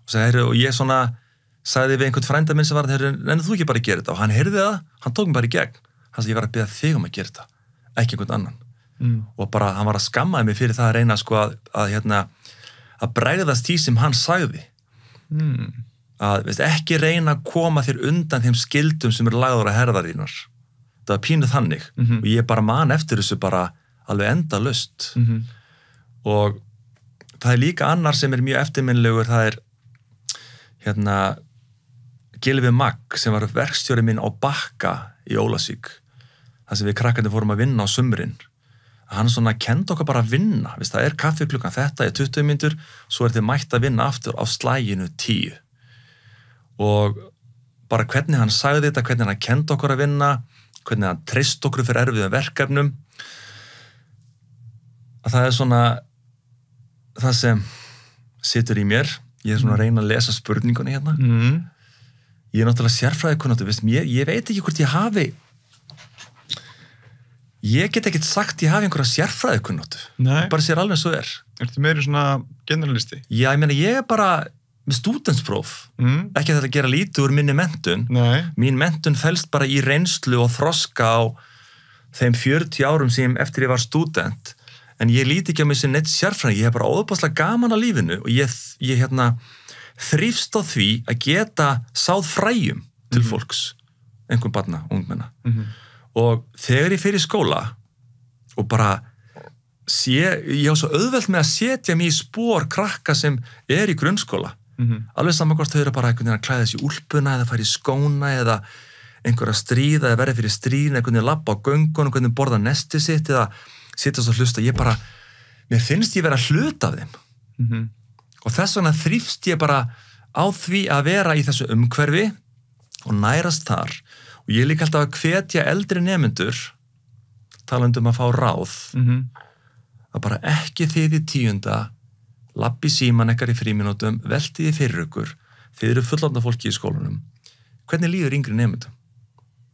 og ég sagði við einhvern frænda minn sem var rennir þú ekki bara að gera þetta og hann heyrði það, hann tók mig bara í gegn, hann sagði ég var að biðja þig að gera þetta, ekki einhvern annan og bara hann var að skammaði mig fyrir það að reyna að bregðast því sem hann sagði að ekki reyna að koma þér undan þeim skildum sem eru lagður að herðar þínar, það var pínuð þannig og ég bara man eftir þessu bara alveg endalaust og það er líka annar sem er mjög eftirminnilegur, það er Gylfi Magg sem var verkstjóri minn á Bakka í Ólafsvík, þar sem við krakkarnir fórum að vinna á sumrin. Hann kenndi okkur bara að vinna, það er kaffi klukkan þetta, 20 mínútur, svo þið mætt að vinna aftur á slaginu 10. Og bara hvernig hann sagði þetta, hvernig hann kenndi okkur að vinna, hvernig hann treysti okkur fyrir erfiðum verkefnum, að það er það sem situr í mér. Ég er að reyna að lesa spurningunni hérna. Ég er náttúrulega sérfræðikunnáttu, ég veit ekki hvort ég hafi Ég get ekkert sagt ég hafi einhverja sérfræðikunnáttu. Bara sér alveg svo Ertu meiri svona generalisti? Já, ég meina, ég bara með stúdentspróf. Ekki að þetta gera lítið úr minni menntun. Mín menntun felst bara í reynslu og þroska á þeim 40 árum sem eftir ég var stúdent. En ég líti ekki á mig sem neitt sérfræðing. Ég hef bara óbúslega gaman á lífinu og ég þrífst á því að geta sáð fræjum til fólks. Einhvern barna, ungmenna. Og þegar ég fer í skóla og bara ég á svo auðvelt með að setja mig í spor krakka sem í grunnskóla. Alveg saman hvort þau eru bara einhvern veginn að klæða sig í úlpuna eða fara í skóna eða einhverja stríða eða verða fyrir stríðin, einhvern veginn labba á göngunum, einhvern veginn borða nesti sitt eða sitja svo hlusta. Mér finnst ég vera hluta af þeim. Og þess vegna þrífst ég bara á því að vera í þessu umhverfi og nærast þar. Og ég líka alltaf að hvetja eldri nemendur, talandi að fá ráð, að bara ekki þið í 10. labbi síman ekkar í frímínútum, veltið þið fyrir ykkur, þið eru fullorðna fólki í skólanum. Hvernig líður yngri nemendum?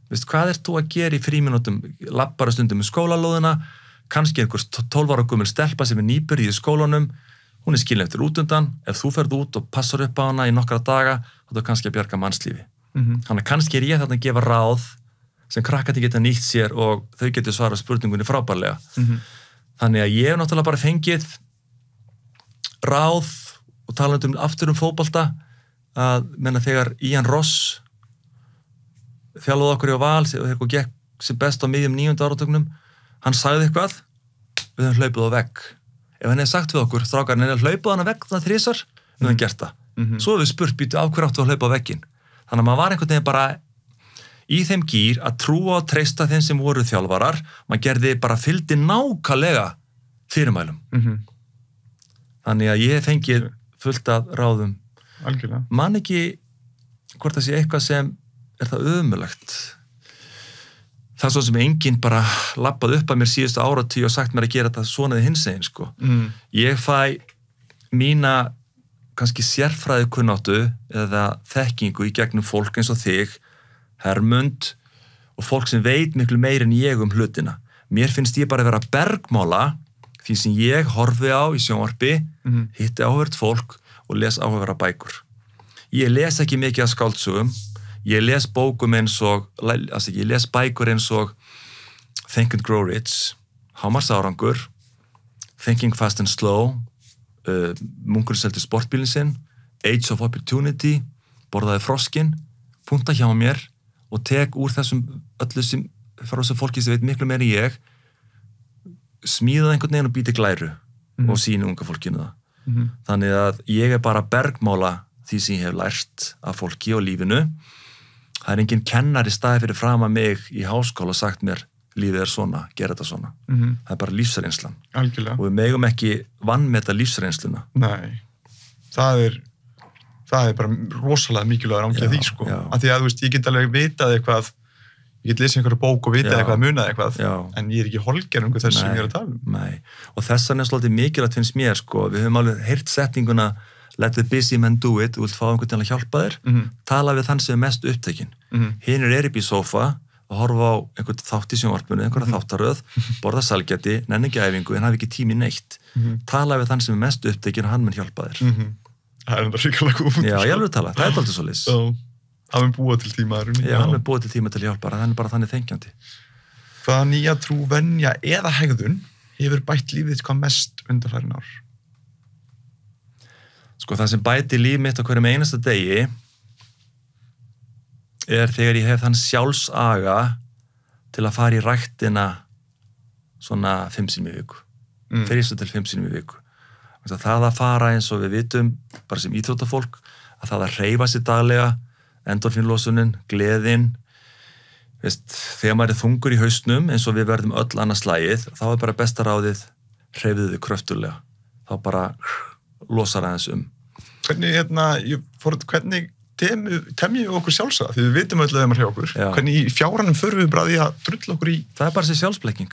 Hvað ert þú að gera í frímínútum? Labbara stundum með skólalóðina, kannski einhver 12 ára gömul stelpa sem nýbyrjuð í skólanum, hún skilin eftir útundan, ef þú ferð út og passar upp á hana í nokkra daga, þá er kannski að bjarga mannslífi. Þannig kannski ég þarna að gefa ráð sem krakkandi geta nýtt sér og þau getur svarað spurningunni frábærlega. Þannig að ég hef náttúrulega bara fengið ráð og talandi aftur fótbolta að menna þegar Ian Ross þjálfaði okkur í Val og gekk sem best á miðjum 9. áratugnum, hann sagði eitthvað, við höfum hlaupið á vegg. Ef hann hefði sagt við okkur, strákarinn hlaupið hann á vegg það 3 við höfum gert það. Svo hefur við spurt býtu af hverju áttu að hlaupa á vegginn. Þannig að maður var einhvern veginn bara í þeim gír að trúa og treysta þeim sem voru þjálfarar. Maður gerði bara fylgdi nákvæmlega fyrirmælum. Þannig að ég fengið fullt af ráðum. Algjörlega. Man ekki hvort það sé eitthvað sem það ömurlegt. Það er svo sem enginn bara labbað upp að mér síðustu áratugi og sagt mér að gera þetta svona við hinsegin, sko. Ég fæ mína kannski sérfræðikunnáttu eða þekkingu í gegnum fólk eins og þig, Hermund og fólk sem veit miklu meir en ég hlutina. Mér finnst ég bara vera bergmála því sem ég horfi á í sjónvarpi, hitti áhugavert fólk og les áhugaverða bækur. Ég les ekki mikið af skáldsögum, ég les bókum ég les bækur eins og Think and Grow Rich, Hámarsárangur, Thinking Fast and Slow, Munkurinn seldi sportbílinn sinn, Age of Opportunity, Borðaði froskinn, punta hjá mér og tek úr þessum öllu sem frá þessu fólki sem veit miklu meira en ég, smíða einhvern veginn og býti glæru og síni unga fólkinu það. Þannig að ég bara bergmála því sem ég hef lært af fólki og lífinu. Það er enginn kennari staðið fyrir fram að mig í háskóla og sagt mér lífið svona, gera þetta svona. Það er bara lífsreynslan. Algjörlega. Og við megum ekki vanmeta lífsreynsluna. Nei, það er bara rosalega mikilvægur ángið því, sko. Af því að, ég get alveg vitað eitthvað, ég get lesið einhverja bók og vitað eitthvað, munað eitthvað, en ég er ekki holgerðungu þess sem ég er að tala um. Nei, og þessan er svolítið mikilvægt finnst mér, sko. Við höfum alveg heyrt setninguna let the busy man do it, þú vilt fá einhvern til að hjálpa þér, tala við þann sem er mest upptekinn. Hinir upp í sófa að horfa á einhvern þátt í sjónvarpinu, einhverja þáttaröð, borða salgæti, nenni ekki æfingu en hafi ekki tími neitt. Tala við þann sem er mest upptekinn og hann mun hjálpa þér. Það er enda ríkilega góð. Já, ég alveg tala, það er aldrei svo lis. Hann mun búa til tíma. Já, hann mun búa til tíma til að hjálpa, það er bara þannig þengjandi. Hvaða nýja trú, venja eða hegðun hefur bætt lífið hvað mest undanfarin ár? Sko, það sem bæti líf mitt á hverjum einasta degi er þegar ég hef þann sjálfsaga til að fara í ræktina svona 5 sinnum í viku. 3 til 5 sinnum í viku. Það að fara eins og við vitum, bara sem íþróttafólk, að það að hreyfa sér daglega, endorfínlosunin, gleðin, þegar maður er þungur í hausnum, eins og við verðum öll annars slagið, þá er bara besta ráðið, hreyfðu þig kröftulega. Þá bara losar aðeins Hvernig temjum við okkur sjálfsagt? Því við vitum öll að þeim að hreyfa okkur. Hvernig í fjárannum förum við bara því að drulla okkur í... Það er bara þessi sjálfsblekking.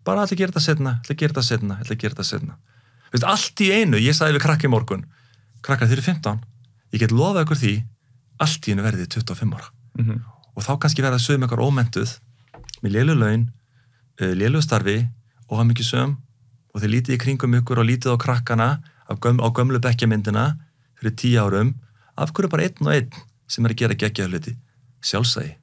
Bara ætla að gera þetta seinna. Allt í einu, ég sagði við krakka í morgun, krakkar þeir eru 15, ég get lofað ykkur því, allt í einu verðið 25 ára. Og þá kannski verða sögum ykkur ómentuð, með lélu laun, lélegu starfi og hafa mikið söm og þið lítið í kringum ykkur og lítið á krakkana á gömlu bekkjamyndina fyrir 10 árum, af hverju bara einn og einn sem að gera geggjaða hluti? Sjálfsagi.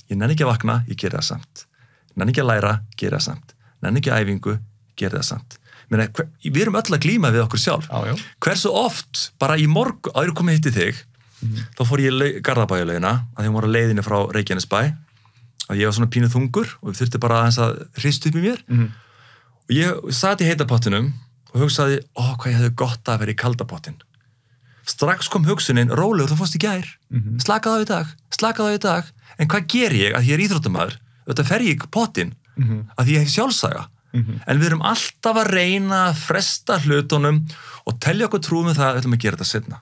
Ég nenni ekki að vakna, ég geri það samt. Nenni ekki að læra, geri það samt. Nenni ekki að æfingu, geri það samt. Við erum öll að glíma við okkur sjálf. Já. Hversu oft, bara í morgun, áður komið hitti þig, þá fór ég Garðabæjarlaugina, að því hún voru á leiðinni frá Reykjanesbæ, og ég var svona pínu þungur, og við þurfti bara aðeins að hrista upp í mér, og ég sat í heita pottinum, og hugsaði, hvað ég hefði gott að vera í kalda pottin. Strax kom hugsunin, rólegur, þú fórst í gær, slakaðu á í dag, en hvað ger ég að ég er íþróttamaður, þetta fer ég í pottin, að því ég hef sjálfsaga. En við erum alltaf að reyna að fresta hlutunum og telja okkur trúum það að við ætlum að gera þetta seinna.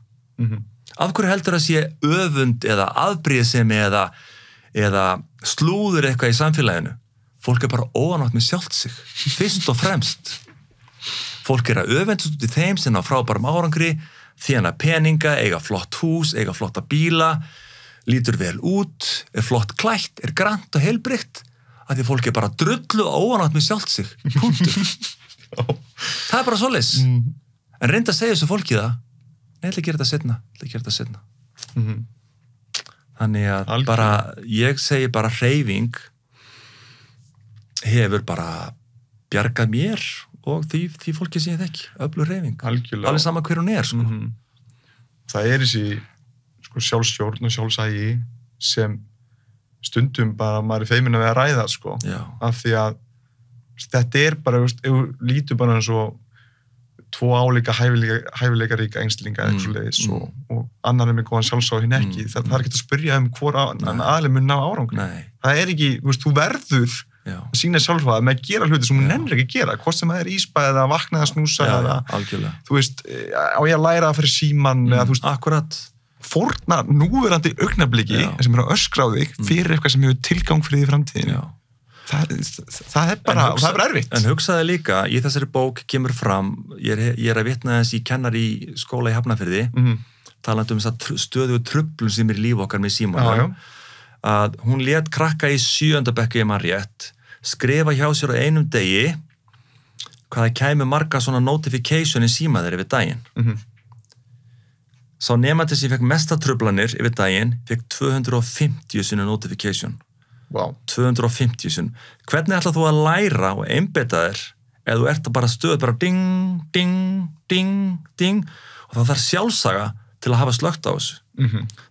Af hverju heldur að sé öfund eða afbrýðisemi eða slúður eitthvað í samfélaginu? Fólk er bara óanátt með sjálft sig, fyrst og fremst. Fólk er að öfundast út í þeim sem á frábærum árangri, þjána peninga, eiga flott hús, eiga flotta bíla, lítur vel út, er flott klætt, er grannt og heilbrigt, að því fólk er bara drullu óanátt með sjálft sig. Punktur. Það er bara svoleiðis. En reynda að segja þessu fólki það, ég ætla að gera þetta seinna. Þannig að bara, ég segi bara hreyfing hefur bara bjargað mér og því fólki sem ég þekki, öflug hreyfing. Alveg sama hver hún er, sko. Það er þessi sjálfsstjórn og sjálfsagi sem stundum bara maður er feiminn að við að ræða, sko. Já. Af því að þetta er bara, ef þú lítur bara eins og 2 álíka hæfileikaríka einstaklinga eða eitthvað leiðis og annar er með góðan sjálfsátt hinn ekki. Það er ekki að spyrja hvor aðli mun ná árangri. Það er ekki, þú verður að sína sjálfsagt með að gera hluti sem hún nennir ekki að gera, hvort sem það er ísbæð eða vakna eða snúsa eða, þú veist, á ég að læra að fyrir síman eða, þú veist, akkurat fórna núverandi augnabliki sem er að öskra á þig fyrir eitthvað sem hefur tilgang fyrir því framtíðinu. Það er bara, það er bara erfitt. En hugsaði líka, í þessari bók kemur fram, ég er að vitna þess í kennari skóla í Hafnarfirði, talandi þess stöðugu truflun sem er í líf okkar með símanum, að hún lét krakka í 7. bekk ef maður rétt, skrifa hjá sér á einum degi hvað það kæmi marga svona notification í síma þeirra yfir daginn. Sá nemandi sem fekk mesta truflanir yfir daginn fekk 250 sinni notification. Wow. 250 sinni. Hvernig ætlað þú að læra og einbeita þér ef þú ert að bara stöðu bara ding, ding, ding, ding og það þarf sjálfsaga til að hafa slögt á þessu.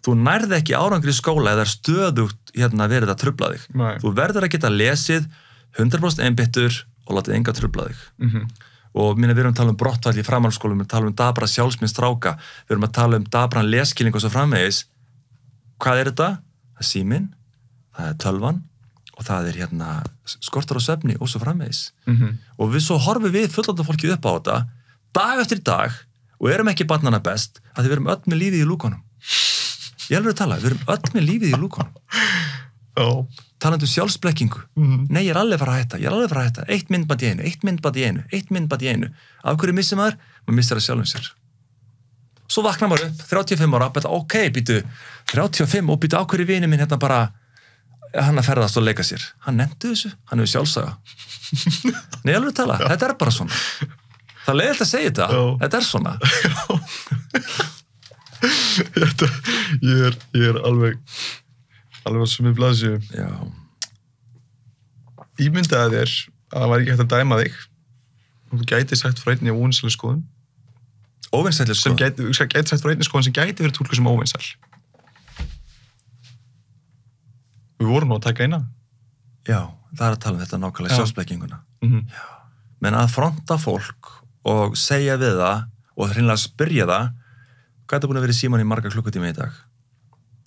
Þú nærði ekki árangri í skóla eða er stöðugt verið að trufla þig. Þú verður að geta lesið 100% einbeittur og látið enga trufla þig. Og við erum að tala um brottfall í framhaldsskólum, við erum að tala um dabra sjálfsmynd stráka, við erum að tala um dabran leskilning og svo framvegis. Hvað er þetta? Það er síminn, það er tölvan og það er skortur á svefni og svo framvegis. Og við svo horfum við fullorðna fólkið upp á þetta, dag eftir dag, og erum ekki barnanna best, að við erum öll með lífið í lúkunum. Ég alveg að tala, við erum öll með lífið í lúkunum. Talandi um sjálfsblekkingu. Nei, ég er alveg fara að hætta. Eitt myndband í einu. Af hverju missir maður? Maður missir það sjálfum sér. Svo vaknar maður upp, 35 ára, ok, býtu, 35 og býtu á hverju vini minn bara, hann að ferðast og leika sér. Hann nefndi þessu, hann hefur sjálfsaga. Nei, ég alveg að tala, þetta er bara svona. Það er leiðilegt að segja þetta er svona. Ég er alveg sem við blaðsum. Já. Ímyndaði þér að það var ekki hægt að dæma þig og þú gæti sagt frá einni óvinsæli skoðun. Óvinsæli skoðun? Gæti sagt frá einni skoðun sem gæti verið túlkuð sem óvinsæl. Við vorum nú að taka eina. Já, það er að tala um þetta nákvæmlega sjálfsblekkinguna. Já. Men að fronta fólk og segja við það og hreinlega spyrja það hvað er búin að vera í síman í marga klukkutíma í dag.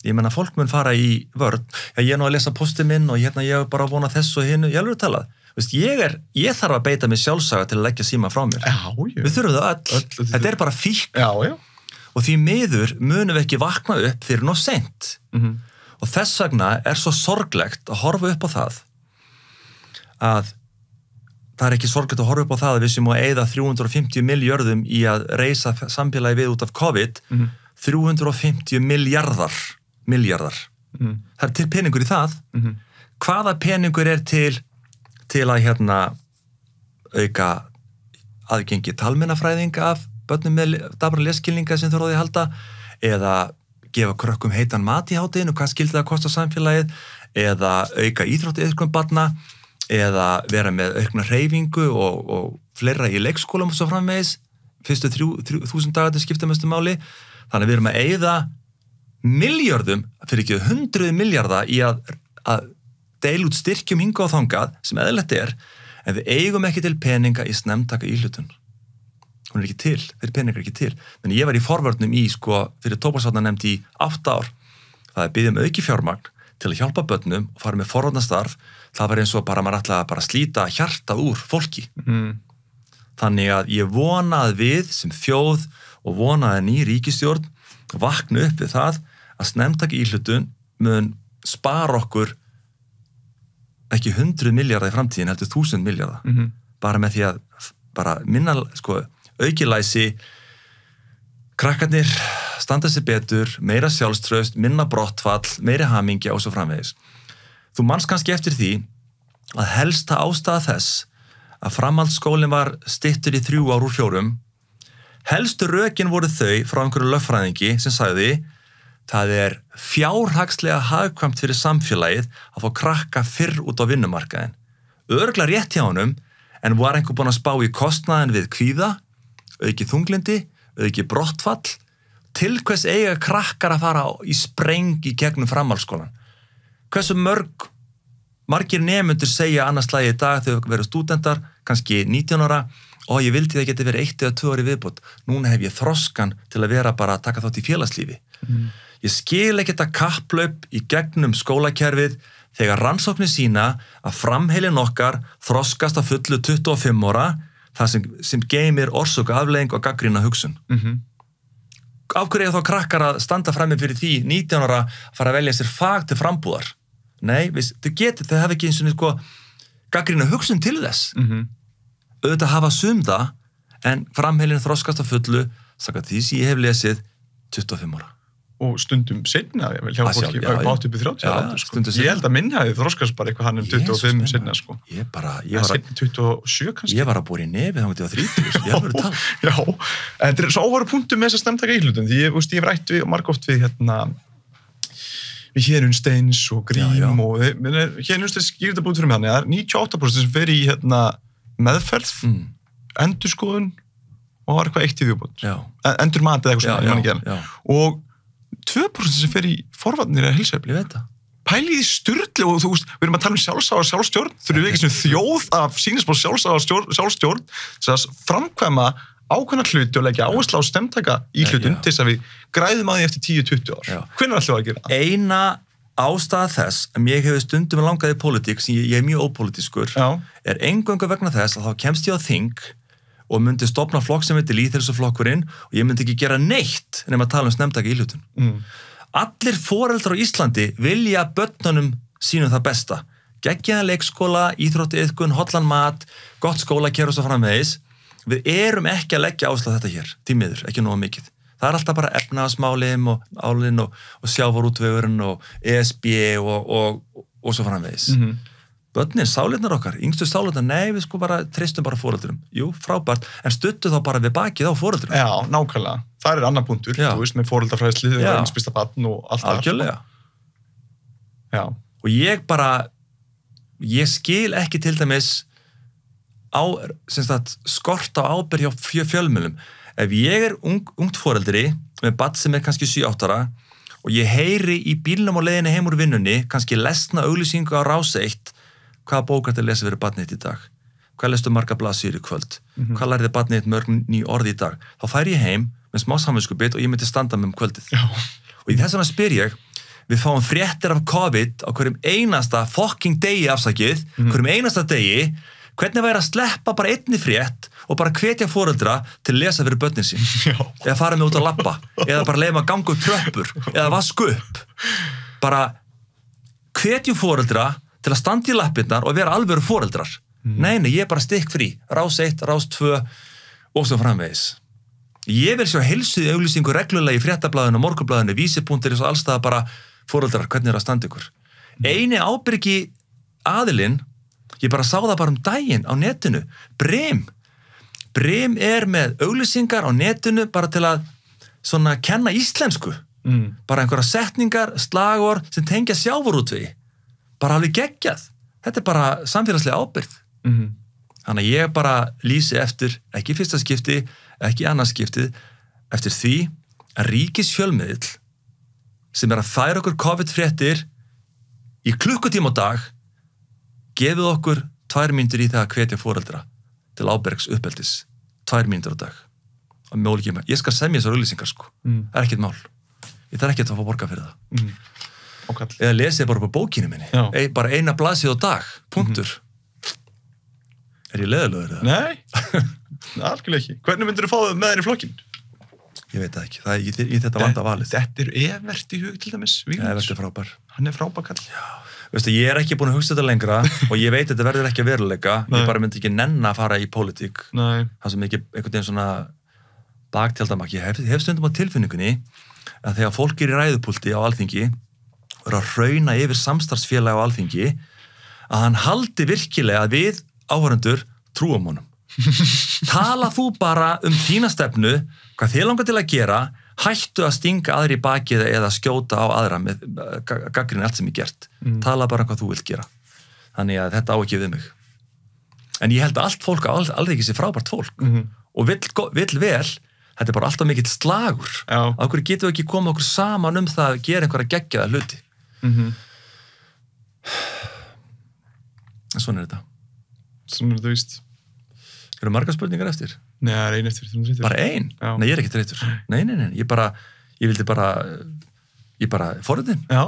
Ég menna, fólk mun fara í vörn. Ég er nú að lesa postið minn og ég er bara að vona þess og hinu. Ég alveg að tala. Veist, ég þarf að beita mig sjálfsaga til að leggja síma frá mér. Já. Við þurfum það öll. Þetta er bara fíkn. Já. Og því miður munum við ekki vakna upp fyrir nóg seint. Og þess vegna er svo sorglegt að horfa upp á það að það er ekki sorglegt að horfa upp á það að við sem að eyða 350 milljörðum í að reisa samfélagi við út af COVID, 350 miljardar. Það er til peningur í það. hvaða peningur til að auka aðgengi talmeinafræðinga af börnum með dabra lesskilninga sem þú ráði að halda, eða gefa krökkum heitan mat í hádeginu, hvað skildi það að kosta samfélagið, eða auka íþróttaiðkun barna, eða vera með aukna hreyfingu og fleira í leikskólum og svo framvegis, fyrstu 3000 dagar til skipta mestu máli. Þannig að við erum að eyða milljörðum, fyrir ekki 100 milljarða í að deila út styrkjum hingað og þangað sem eðlilegt en við eigum ekki til peninga í snemmtaka íhlutun. Hún ekki til, þeir peningar ekki til. Men ég var í forvörnum fyrir tóbaksvarnarnefnd í 8 ár. Það biðjum auki fjármagn til að hjálpa börnum og fara með forvarnastarf. Það var eins og maður ætlaði að slíta hjartað úr fólki. Þannig að ég vona að við sem þjóð og vona að ný ríkisstjórn vakna upp við það að snemmtaka íhlutun mun spara okkur ekki 100 milljarða í framtíðin, heldur 1000 milljarða. Bara með því að minna, aukilæsi, krakkarnir standa sig betur, meira sjálfstraust, minna brottfall, meiri hamingja og svo framvegis. Þú manst kannski eftir því að helsta ástæða þess að framhaldsskólinn var styttur í 3 ár úr 4. Helstu rökin voru þau frá einhverju lögfræðingi sem sagði það fjárhagslega hagkvæmt fyrir samfélagið að fá krakka fyrr út á vinnumarkaðinn. Örugglega rétt hjá honum, en var einhver búinn að spá í kostnaðinn við kvíða, auki þunglindi, auki brottfall, til hvers eiga krakkar að fara í spreng í gegnum framhaldsskólan. Hversu margir nemendur segja annars slagi í dag þegar þau verið stúdentar, kannski 19 ára, og ég vildi það geti verið 1 eða 2 ári viðbót. Núna hef ég þroskan til að vera bara að taka þátt í félagslífi. Ég skil ekki þetta kapplaup í gegnum skólakerfið þegar rannsóknir sýna að framheilin okkar þroskast að fullu 25 ára, það sem geymir orsök afleiðing og gagnrýna hugsun. Af hverju þá krakkar að standa frammi fyrir því 19 ára að fara að velja sér fag til frambúðar? Nei, þau hafa ekki eins og gagnrýna hugsun til þess. Auðvitað hafa sumða, en framheilin þroskast að fullu, sakað því sem ég hef lesið 25 ára. Og stundum seinna, ég vel hjá fólki bátt upp í 30 ára. Ég held að minn hafi þroskast bara eitthvað hann 25 seinna, Ég var 27 kannski. Ég var að búa í nefið þá til 30, ég hef verið tala. Já, en þetta svo óvaru punktum með þess að snemmtaka íhlutun, því ég hef rætt við margóft við við Héðinn og Grím og Héðinn skýrir þetta búið fyrir mig, það 98% sem fer í meðferð, endurskoðun og það var eitthvað eitt í viðbót. Endurmat eða eitthvað svona, ég man ekki alveg. Og 2% sem fer í forvarnir eða heilsuefli. Ég veit það. Pælið í sturlu og við erum að tala um sjálfsága sjálfstjórn, þurfum við ekki sem þjóð að sýnist bara sjálfsága sjálfstjórn þess að framkvæma ákveðna hluti og leggja áherslu á snemmtaka íhlutun til þess að við græðum að því eftir 10-20 ár. Hvenær ætlum við að gera það? Eina ástæða þess að ég hef stundum langað í pólitík sem ég mjög ópólitískur eingöngu vegna þess að þá kemst ég á þing og myndi stofna flokk sem heitir lýðheilsuflokkurinn og ég myndi ekki gera neitt nema að tala um snemmtaka íhlutun. Allir foreldrar á Íslandi vilja börnunum sínum það besta. Geggjaðan leikskóla, íþróttaiðkun, hollan mat, gott skólakerfi og svo framvegis. Við erum ekki að leggja áherslu á þetta hér, því miður, ekki nógu mikið. Það alltaf bara efnahagsmálin og sjávarútvegurinn og ESB og svo framvegis. Börnin, sálirnar okkar, yngstu sálirnar, nei, við bara treystum bara foreldurum. Jú, frábært, en stuttu þá bara við bakið á foreldurum. Já, nákvæmlega. Það annar punktur, þú veist, með foreldrafræðslu og einsbysta barn og allt það. Algjörlega. Já. Og ég skil ekki til dæmis skort á ábyrgð hjá fjölmiðlum. Ef ég ungt foreldri með barn sem kannski 7-8 ára og ég heyri í bílnum á leiðinni heim úr vinnunni, kannski lesna auglýsingu á Rás 1, hvaða bók ætti að lesa fyrir barnið þitt í dag? Hvað lestu marga blaðsíður í kvöld? Hvað lærði barnið þitt mörg ný orð í dag? Þá færi ég heim með smá samviskubit og ég myndi standa með kvöldið. Og í þess vegna spyr ég, við fáum fréttir af COVID á hverjum einasta fucking degi afsakið, hverjum einasta degi, hvernig væri að sleppa bara einni frétt og bara hvetja foreldra til að lesa fyrir börnin sín? Eða fara með út að labba, eða bara leyfa að ganga upp tröppur, eða vaska upp. Bara hvetjum foreldra til að standa í lappirnar og vera alvöru foreldrar. Nei, ég er bara stikk frí. Rás 1, Rás 2 og svo framvegis. Ég vil sjá heilsuði auglýsingu reglulega í fréttablaðinu, morgunblaðinu, vísipunktur og allstaða bara foreldrar, hvernig er að standa ykkur. Eini ábyrgi aðilinn, ég bara sá það bara daginn á netinu, Brim með auglýsingar á netinu bara til að svona kenna íslensku, bara einhverja setningar, slagorð sem tengja sjávarútvegi, bara alveg geggjað, þetta bara samfélagslega ábyrgð. Þannig að ég bara lýsi eftir, ekki fyrsta skipti, ekki annað skiptið, eftir því að ríkisfjölmiðill sem að færa okkur COVID-fréttir í klukkutíma á dag gefið okkur 2 mínútur í það að hvetja foreldra til ábyrgs uppeldis 2 mínútur á dag og mjög ég skal semja þessar auglýsingar sko það er ekkert mál, ég þarf ekkert að fá borga fyrir það eða lesið bara på bókinu minni bara eina blaðsíðu á dag, punktur er ég leiðilegur eða? Nei, algjörlega ekki. Hvernig myndir þú fá það með þér í flokkinn? Ég veit það ekki, það er í þetta vanda valið. Þetta er Evert í hug til dæmis. Evert er frábær. Hann er frábær kall. Já, veistu, ég er ekki búin að hugsa þetta lengra og ég veit að þetta verður ekki að veruleika. Ég bara myndi ekki nenna að fara í pólitík. Það sem ekki einhvern veginn svona baktjaldamakk. Ég hef stundum á tilfinningunni að þegar fólk er í ræðupúlti á Alþingi og er að hrauna yfir samstarfsfélag á Alþingi að hann haldi virkilega að við áhorfendur trúum honum. Tala þú bara þína stefnu, hvað þið langar til að gera, hættu að stinga aðri í bakið eða skjóta á aðra með gagnrýni allt sem ég gert. Tala bara hvað þú vilt gera. Þannig að þetta á ekki við mig. En ég held að allt fólk á Alþingi sé frábært fólk og vill vel, þetta er bara alltaf mikill slagur. Af hverju getum við ekki komið okkur saman það að gera einhverja geggjaða hluti. En svona er þetta. Svona er þetta víst. Eru margar spurningar eftir? Nei, það er ein eftir, 330. Bara ein? Já. Nei, ég er ekki 300. Nei, ég bara forðin. Já,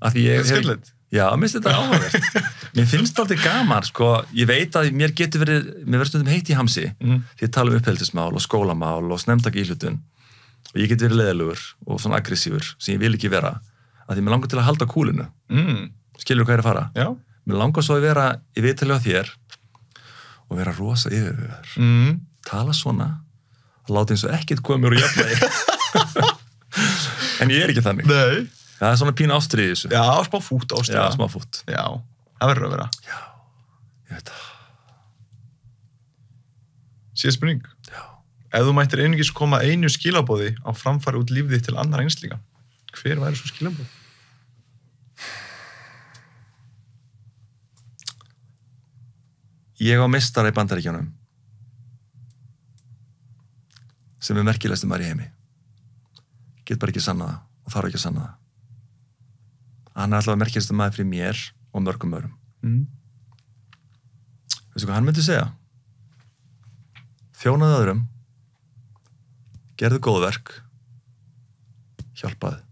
það er skemmtilegt. Já, mér finnst þetta áhugavert. Mér finnst alltaf gaman, sko, ég veit að mér verður stundum heitt í hamsi, því ég tala uppeldismál og skólamál og snemntak íhlutun og ég get verið leiðilegur og svona aggressífur sem ég vil ekki vera, að því mér langar til að halda kúlinu. Skilur hvað er að fara? Já. Mér langar svo að vera í viðtali á þér og vera rosa yfirvegaður. Tala svona og láta eins og ekkert koma mér úr jafnvægi. En ég er ekki þannig. Nei. Það er svona pínu ástríð í þessu. Já, smá fút ástríð. Já, smá fút. Já, það verður að vera. Já, ég veit það. Síðan spurning. Já. Ef þú mættir einungis koma einu skilaboði á framfæri út lífið til annarra einslinga, hver væri svo skilaboð? Ég á meistara í Bandaríkjunum sem er merkilegasti maður í heimi. Get bara ekki að sanna það og þarf ekki að sanna það. Hann er alltaf merkilegasti maður fyrir mér og mörgum öðrum. Veistu hvað hann myndi segja? Þjónaðu öðrum, gerðu góðverk, hjálpaðu.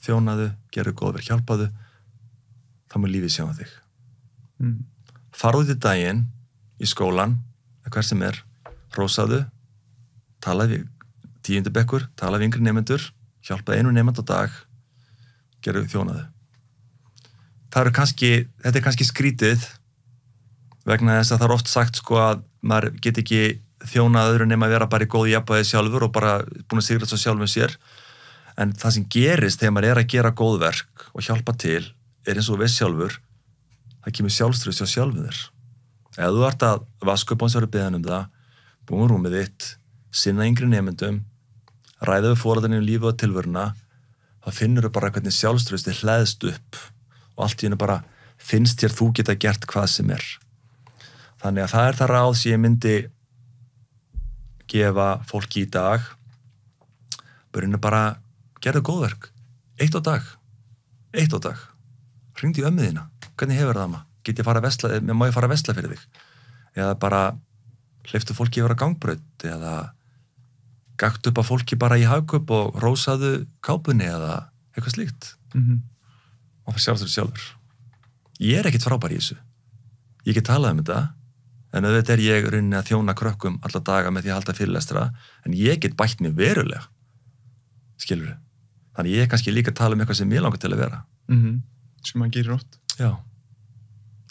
Þjónaðu, gerðu góðverk, hjálpaðu, þá mun lífið sjá þig. Farðu út í daginn, í skólan, eða hver sem er, hrósaðu, talaðu við 10. bekkur, talaðu við yngri nemendur, hjálpaðu einu nemend á dag, gerðu þjónaðu. Þetta er kannski skrítið, vegna þess að það er oft sagt sko að maður get ekki þjónað öðru nema að vera bara í góðu jafnvægi sjálfur og bara búin að sigra svo sjálfum sér. En það sem gerist þegar maður er að gera góðverk og hjálpa til er eins og veist sjálfur, það kemur sjálfstraust hjá sjálfum þér. Ef þú ert að vaska upp á hans beðan það, búin rúmið þitt, sinna yngri nemendum, ræða við foreldrarnir lífið og tilveruna, þá finnur þú bara hvernig sjálfstrausti hleðst upp og allt í hennu bara finnst þér þú geta gert hvað sem er. Þannig að það er það ráð sem ég myndi gefa fólki í dag. Börjunni bara gerðu góðverk. 1 á dag. 1 á dag. Hringdu í ömmu þína. Hvernig hefur það maður? Get ég fara að versla, má ég fara að versla fyrir þig? Eða bara hleyptu fólki yfir á gangbraut eða gaktu upp að fólki bara í hagkaup og rósaðu kápunni eða eitthvað slíkt. Og það sjálfur. Ég er ekkert frábær í þessu. Ég get talað um þetta, en auðvitað er ég rauninni að þjóna krökkum alla daga með því að halda fyrirlestra, en ég get bætt mér verulega. Skilurðu? Þannig ég kannski líka tala um eitthvað sem ég langar til að vera. Sem maður gerir oft. Já.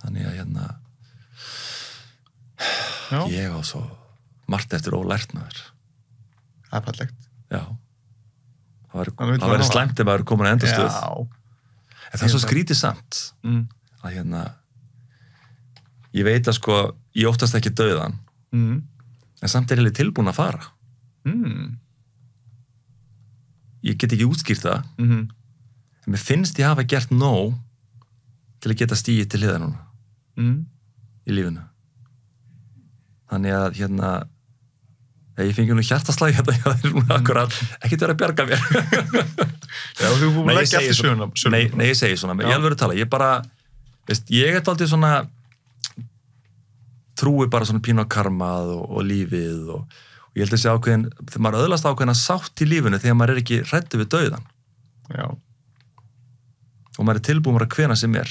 Þannig að ég á svo margt eftir ólært maður. Það er fallegt. Já. Það væri slæmt ef maður komin að endastöð. Já. En það er svo skrítið samt ég veit að sko, ég óttast ekki dauðan, en samt er ég tilbúin að fara. Ég get ekki útskýrt það, en mér finnst ég hafa gert nóg til að geta stigið til hliðar núna í lífinu. Þannig að ég fengi nú hjartaslag hérna, það er núna akkurat ekkert verið að bjarga mér. Já, þú búið ekki eftir söguna. Nei, ég segi svona, ég alveg tala, ég bara, veist, ég er aldrei svona, trúi bara svona pínu á karmað og lífið og ég held að sé ákveðin, þegar maður öðlast ákveðina sátt í lífinu þegar maður er ekki hræddur við dauðan. Já. Og maður er tilbúin að hvena sem er.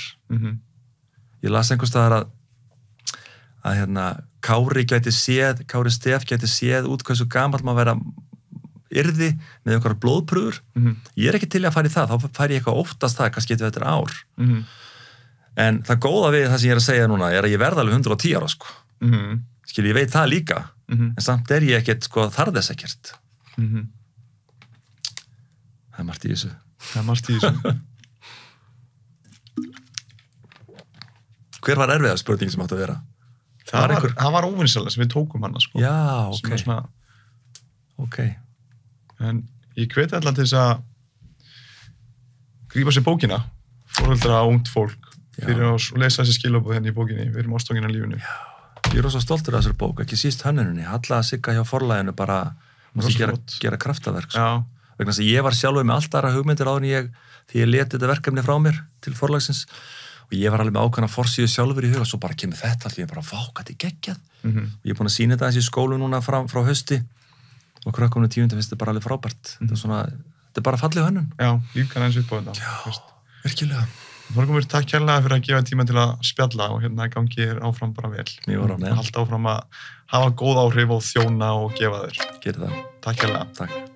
Ég las einhvers staðar að Kári Stef gæti séð út hversu gamall maður vera yrði með einhverjar blóðprufur. Ég er ekki til að fara í það, þá fær ég eitthvað óttast það, kannski getur þetta ár. En það góða við það sem ég er að segja núna er að ég verð alveg 110 ára, sko. Skil, ég veit það líka, en samt er ég ekkert, sko, þarf þess ekkert. Það er margt í þessu. Hver var erfiðar spurning sem átt að vera? Það var óvinnisalega sem við tókum hana, sko. Já, ok. Ok. En ég hveti allan til þess að grípa sér bókina, foreldra og ungt fólk, fyrir að lesa þessi skilabóð henni í bókinni, við erum ástofngin af lífinu. Já. Ég er rosa stoltur af þessari bók, ekki síst hönnuninni, Halla Sigga hjá forlaginu bara, gera kraftaverk, sko. Vegna þess að ég var sjálfur með allt aðra hugmyndir áður en því ég leti þetta verkefni frá mér til forlagsins og ég var alveg með ákveðna forsíðu sjálfur í huga, svo bara kemur þetta allir, ég bara váka, þetta er geggjað. Og ég er búin að sýna þetta aðeins í skólu núna frá hausti og krökkunum 10. finnst þetta bara alveg frábært. Þetta er bara falleg hönnun. Já, lífkan eins upp á þetta. Já, virkilega. Þorgumur, takk kærlega fyrir að gefa tíma til að spjalla og gangi áfram bara vel. Mjög var á með. Halda áfram að hafa góð áhrif og þjóna og gefa þér. Gerið það. Takk kærlega. Takk.